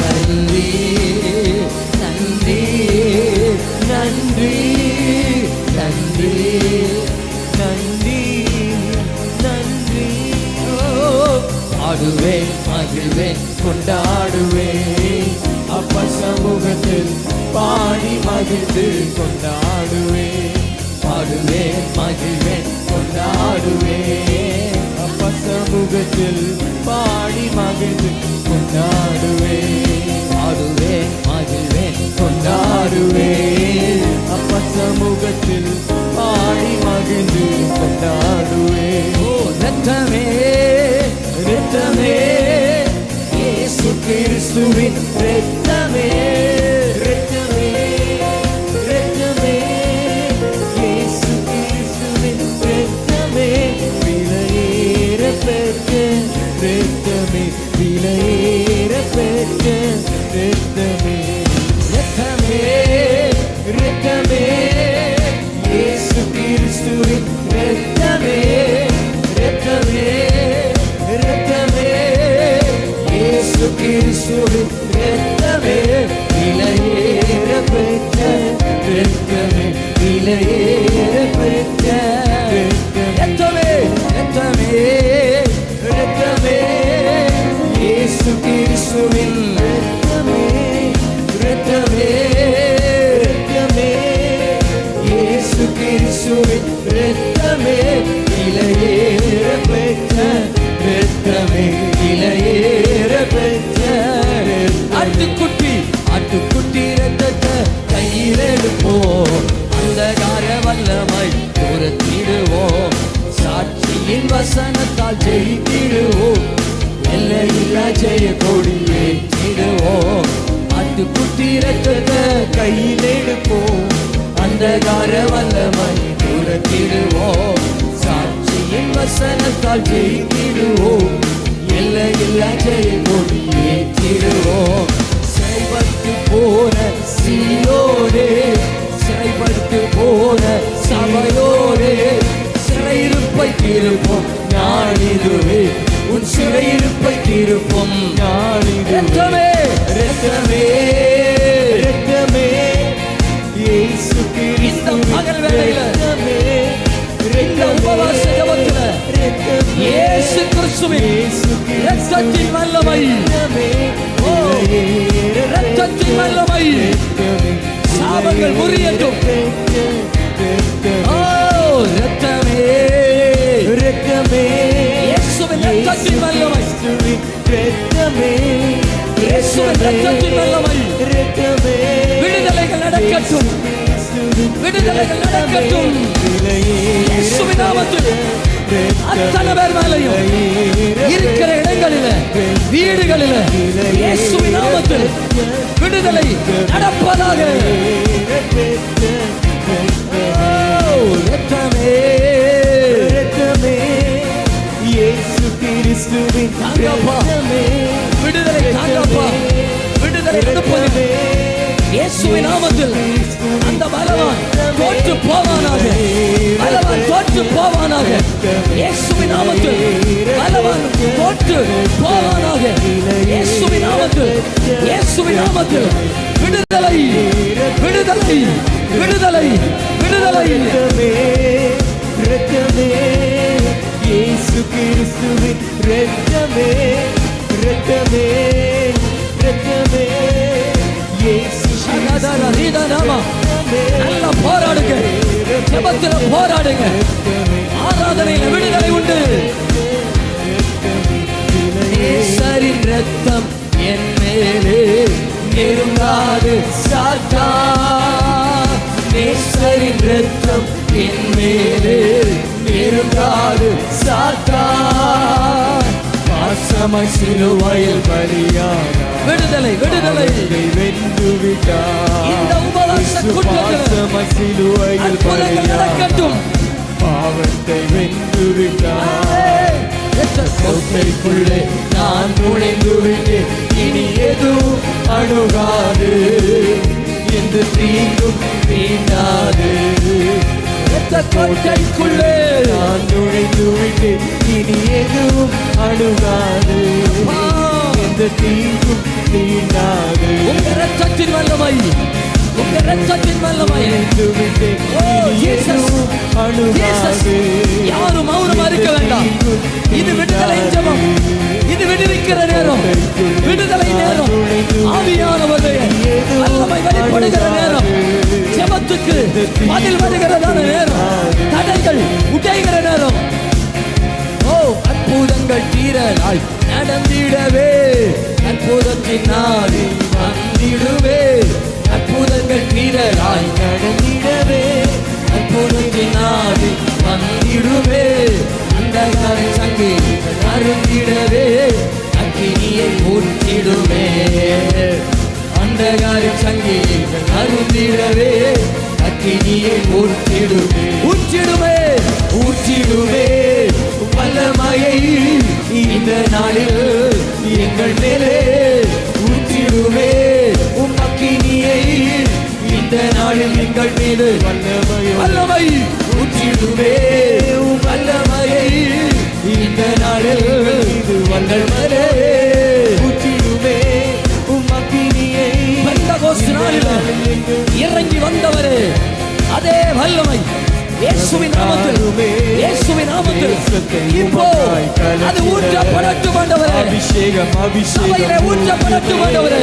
நன்றி நன்றி நன்றி நன்றி நன்றி நன்றி. ஆடுவேன் மகிழ்வேன் கொண்டாடுவேன், அப்ப சமூகத்தில் பாடி மகிழ்ந்து கொண்டாடுவேன். பாடுவேன் மகிழ்வேன் கொண்டாடுவேன், அப்ப சமூகத்தில் பாடி மகிழ்ந்து கொண்டாடுவேன். ஆடுவேன் மகிழ்வேன் கொண்டாடுவேன், அப்ப சமூகத்தில் பாடி மகிழ்ந்து கொண்டாடுவேன். ஓ ரத்தமே ரத்தமே இயேசு கிறிஸ்துவின் ரத்தமே, ரத்தமே ரத்தமே இயேசு கிறிஸ்துவின் ரத்தமே. விலையேற பெற்ற ரத்தமே, விலையேற பெற்ற ரத்தமே. ரத்தமே ரத்தமே இயேசு கிறிஸ்துவின் ரத்தமே, ரத்தமே ரத்தமே இயேசு கிறிஸ்துவின் ரத்தமே. விலையேற பெற்ற ரத்தமே, விலையேற பெற்ற ரத்தமே. ரத்தமே ரத்தமே இயேசு கிறிஸ்துவின் ரத்தமே, ரத்தமே ரத்தமே இயேசு கிறிஸ்துவின் ரத்தமே. விலையேற பெற்ற ரத்தமே, விலையேற பெற்ற ஆட்டுக்குட்டி ஆட்டுக்குட்டி ரத்தத்தை கையில் எடுப்போம், அந்தகார வல்லமை துரத்திடுவோம், சாட்சியின் வசனத்தால் ஜெயித்திடுவோம், எல்லையில்லா ஜெய கொடி ஏற்றிடுவோம். ஆட்டுக்குட்டி ரத்தத்தை கையில் எடுப்போம், அந்தகார வல்லமை துரத்திடுவோம், சாட்சியின் வசனத்தால் ஜெயித்திடுவோம், எல்லையில்லா ஜெய கொடி ஏற்றிடுவோம். சிறைப்பட்டு போன சீயோனே, சிறைப்பட்டு போன சபையோனே, சிறையிருப்பை திருப்போம் நாளிதுவே, உன் சிறையிருப்பை திருப்போம் நாளிதுவே. ரத்தமே ரத்தமே ரத்தமே இயேசு கிறிஸ்து. இந்த பகல் வேளையில இந்த உபவாச ஜெபத்துல இயேசு கிறிஸ்துவின் இரத்தத்தின் வல்லமை, ஓ இரத்தத்தின் வல்லமை சாபங்கள் முறியட்டும். ஓ இரத்தமே இரத்தமே இயேசுவின் இரத்தத்தின் வல்லமை இரத்தமே இயேசுவின் இரத்தத்தின் வல்லமை இரத்தமே விடுதலைகள் நடக்கட்டும். விடுதலைகள் நடக்கட்டும். இயேசுவின் நாமத்தில் அத்தனை பேர் மேலையும் இருக்கிற இடங்களில் வீடுகளில் இயேசுவின் நாமத்தில் விடுதலை நடப்பதாக. இரத்தமே இரத்தமே இயேசு கிறிஸ்துவின் இரத்தமே விடுதலை தாங்கப்பா. விடுதலை நடப்பது இயேசுவின் நாமத்தில். அந்த பலவான் தோற்று போவானாக. பலவான் தோற்று போவானாக. இயேசுவின் நாமத்தில் பலவான் தோற்று போவானாக. இயேசுவின் நாமத்தில். இயேசுவின் நாமத்தில் விடுதலை விடுதலை விடுதலை விடுதலை. இரத்தமே இயேசு கிறிஸ்துவின் இரத்தமே இரத்தமே இரத்தமே இயேசு. நல்ல போராடுங்க. ஜெபத்துல போராடுங்க. ஆராதனையில விடுதலை உண்டு. நேசரின் இரத்தம் என் மேலே நெருங்காது சாத்தான். நேசரின் இரத்தம் என் மேலே நெருங்காது சாத்தான். பாசமாய் சிலுவையில் பலியானார். விடுதலை விடுதலை வென்று விட்டார். இந்த உபவாச கூட்டத்தில் சிலுவையில் பலியானார். பாவத்தை வென்று விட்டார். கோட்டைக்குள்ளே நான் நுழைந்து விட்டேன். இனி எதுவும் அணுகாது. எந்த தீங்கும் தீண்டாது. கோட்டைக்குள்ளே நான் நுழைந்து விட்டேன். இனி எதுவும் அணுகாது. எந்த தீங்கும் தீண்டாது. உங்க இரத்தத்தின் வல்லமை உங்க இரத்தத்தின் வல்லமை அணுகாது. யாரும் மௌனம் இருக்க வேண்டாம். இது விடுதலை ஜெபம். இது விடுவிக்கிற நேரம். விடுதலை நேரம். ஆவியானவருடைய வல்லமை வெளிப்படுகிற நேரம். ஜெபத்துக்கு பதில் வருகிறதான நேரம். தடைகள் உடைகிற நேரம். ஓ அற்புதங்கள் தீரலாய் நடந்திடவே அற்புதத்தின் நாடி வந்திடுவே. அற்புதங்கள் தீரலாய் நடந்திடவே அற்புதத்தின் நாடி வந்திடுவே. அந்தகார சங்கி அருந்திடவே அக்கினியை ஊற்றிடுவே. அந்தகார சங்கி அருந்திடவே அக்கினியை ஊற்றிடுவே. ஊற்றிடுவே ஊற்றிடுவே வல்லமையை இந்த நாளில் எங்கள் மேலே ஊற்றிடுவே. உம் அக்கினியை இந்த நாளில் எங்கள் மீது வல்லமை ஊற்றிடுவே. உம் வல்லமையை இந்த நாளில் எங்கள் மேலே ஊற்றிடுவே. உம் அக்கினியை பெந்தகோஸ்து நாளில் இறங்கி வந்தவரே அதே வல்லமை இயேசுவின் நாமத்தில் இயேசுவின் நாமத்தில் இப்போ அது ஊற்றப்படட்டும் ஆண்டவரே. அபிஷேகம் அபிஷேகம் ஊற்றப்படட்டும் ஆண்டவரே.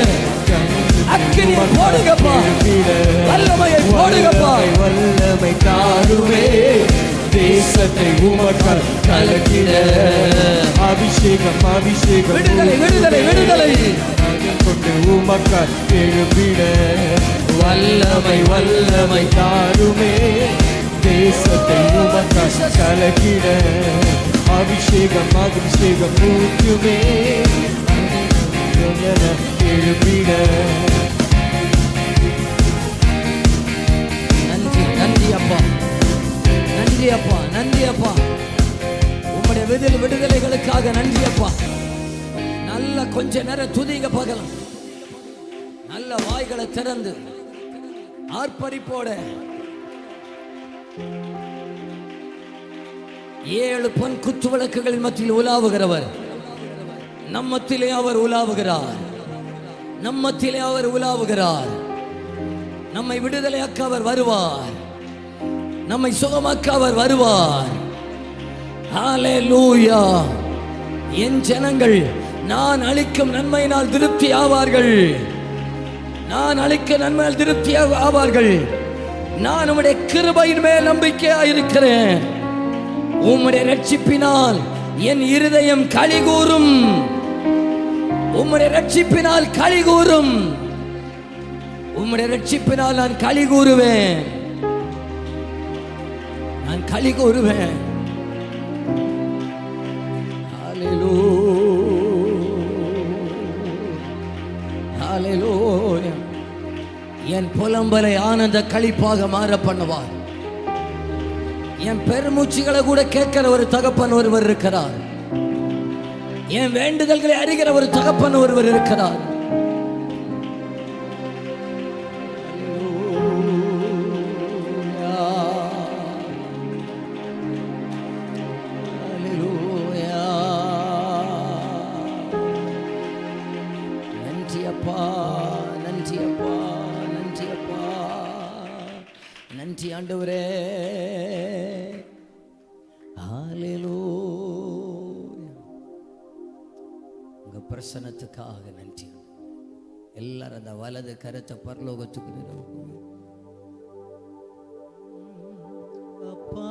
அக்கினியை போடுங்கப்பா. வல்லமையை போடுங்கப்பா. வல்லமை தாருமே தேசத்தை உமக்கால் கலக்கிட. அபிஷேகம் அபிஷேகம் விடுதலை விடுதலை விடுதலை கொண்டு உமக்கால் எழுப்பிட. வல்லமை வல்லமை தாருமே தேசத்தை உமக்கால் கலக்கிட. அபிஷேகம் அபிஷேகம் ஊற்றுமே எழுப்பிட. நன்றி நன்றி அப்பா. நன்றி அப்பா. நன்றி அப்பா. உம்முடைய விடுதலைகளுக்காக நன்றி அப்பா. நல்ல கொஞ்ச நேரம் துதிங்க பார்க்கலாம். நல்ல வாய்களை திறந்து ஆர்ப்பரிப்போட 7 பொன் குத்து விளக்குகளின் மத்தியில் உலாவுகிறவர் நம்மத்திலே அவர் உலாவுகிறார். நம்மத்திலே அவர் உலாவுகிறார். நம்மை விடுதலையாக்க அவர் வருவார். நம்மை சுகமாக்க அவர் வருவார். ஹல்லேலூயா. என் ஜனங்கள் நான் அளிக்கும் நன்மையினால் திருப்தி ஆவார்கள். நான் அளிக்க நன்மையால் திருப்தி ஆவார்கள். நான் உம்முடைய கிருபையின் மேல் நம்பிக்கையாயிருக்கிறேன். உம்முடைய ரட்சிப்பினால் என் இருதயம் களிகூரும். உம்முடைய ரட்சிப்பினால் களிகூரும். உம்முடைய ரட்சிப்பினால் நான் களிகூறுவேன். நான் களிகூறுவேன். ஹல்லேலூயா. என் புலம்பலை ஆனந்த களிப்பாக மாற பண்ணுவார். என் பெருமூச்சுகளை கூட கேட்கிற ஒரு தகப்பன் ஒருவர் இருக்கிறார். என் வேண்டுதல்களை அறிகிற ஒரு தகப்பன் ஒருவர் இருக்கிறார். நன்றி அப்பா, நன்றி அப்பா, நன்றி அப்பா, நன்றி ஆண்டவரே. உங்க பிரசன்னத்துக்காக நன்றி. எல்லாரும் அந்த வலது கருத்தை பரலோகத்துக்கு அப்பா,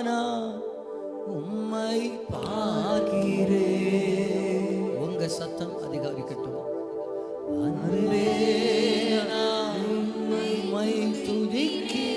நான் உம்மை பார்க்கிறேன். உங்க சத்தம் அதிகாரிக்கட்டும். அன்பே நான் உம்மை துதிக்கிறேன்.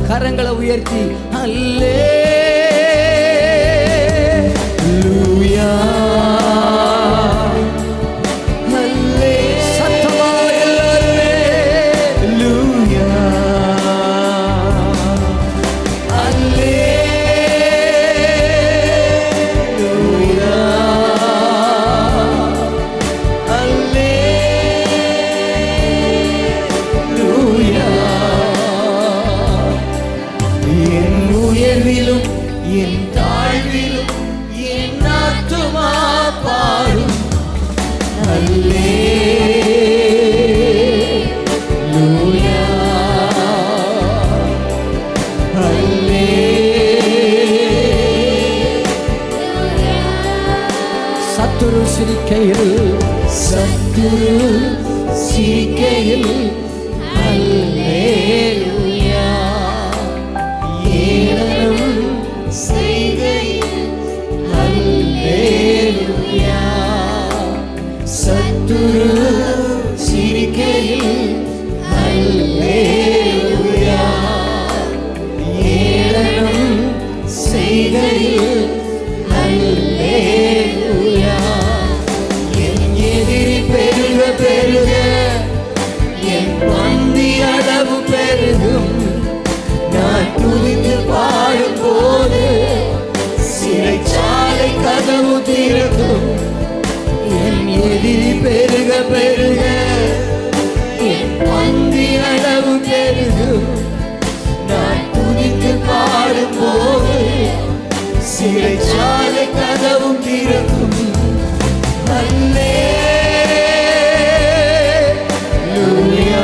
கரங்களை உயர்த்தி அல்லேலூயா சத்தமா எல்லாரும் அல்லேலூயா சிரிக்கையில், சத்துரு சிரிக்கையில், அல்லேலூயா. ஏளனம் செய்கையில், அல்லேலூயா. சத்துரு சிரிக்கையில், அல்லேலூயா. ஏளனம் செய்கையில், அல்லேலூயா. என் எதிரி பெருக பெருக என் பந்தி அளவு பெருகும். நான் துதித்து பாடும் போது சிறைச்சாலை கதவு திறக்கும். என் எதிரி பெருக பெருக என் பந்தி அளவு பெருகும். நான் துதித்து பாடும் போது சிறைச்சாலை கதவும் திறக்கும். அல்லேலூயா,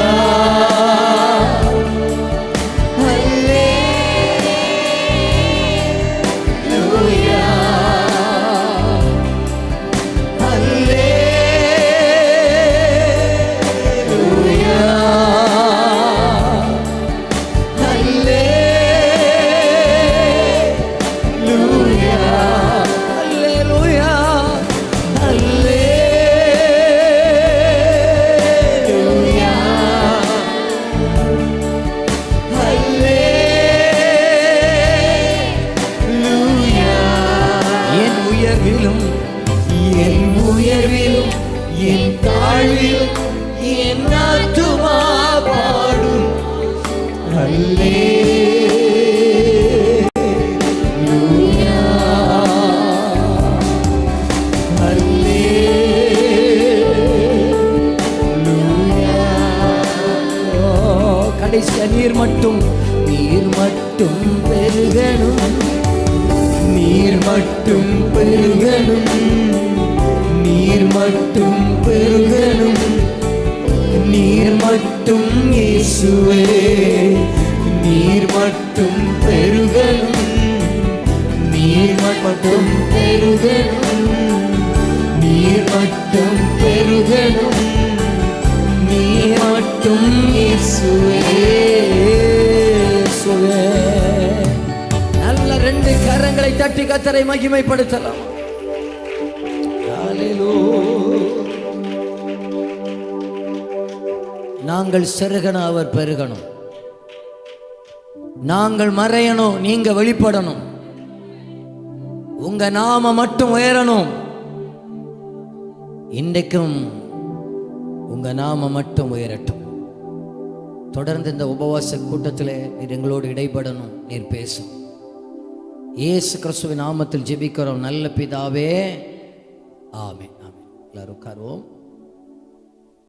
அல்லேலூயா, அல்லேலூயா, அல்லேலூயா, அல்லேலூயா, அல்லேலூயா. என் உயர்விலும் என் உயர்விலும் என் தாழ்விலும் என் ஆத்துமா பாடும். அல்லேலூயா, அல்லேலூயா. ஓ, கடைசியா நீர் மட்டும் பெருகணும், நீர் மட்டும் பெருகணும், நீர் மட்டும் பெருகணும், நீர் மட்டும் இயேசுவே, நீர் மட்டும் பெருகணும், நீர் மட்டும் பெருகணும், நீர் மட்டும் பெருகணும், நீர் மட்டும் இயேசுவே, இயேசுவே. நல்ல ரெண்டு கரங்களை தட்டி கர்த்தரை மகிமைப்படுத்தலாம். நாங்கள் செருகணும், அவர் பெருகணும். நாங்கள் மறையணும், நீங்க வெளிப்படணும். உங்க நாம மட்டும் உயரணும். இன்றைக்கும் உங்க நாம மட்டும் உயரட்டும். தொடர்ந்து இந்த உபவாச கூட்டத்தில் நீர் எங்களோடு இடைப்படணும், நீர் பேசும். இயேசு கிறிஸ்துவின் நாமத்தில் ஜெபிக்கிறோம் நல்ல பிதாவே, ஆமென். ஆமென். எல்லாரும் உட்காருவோம்.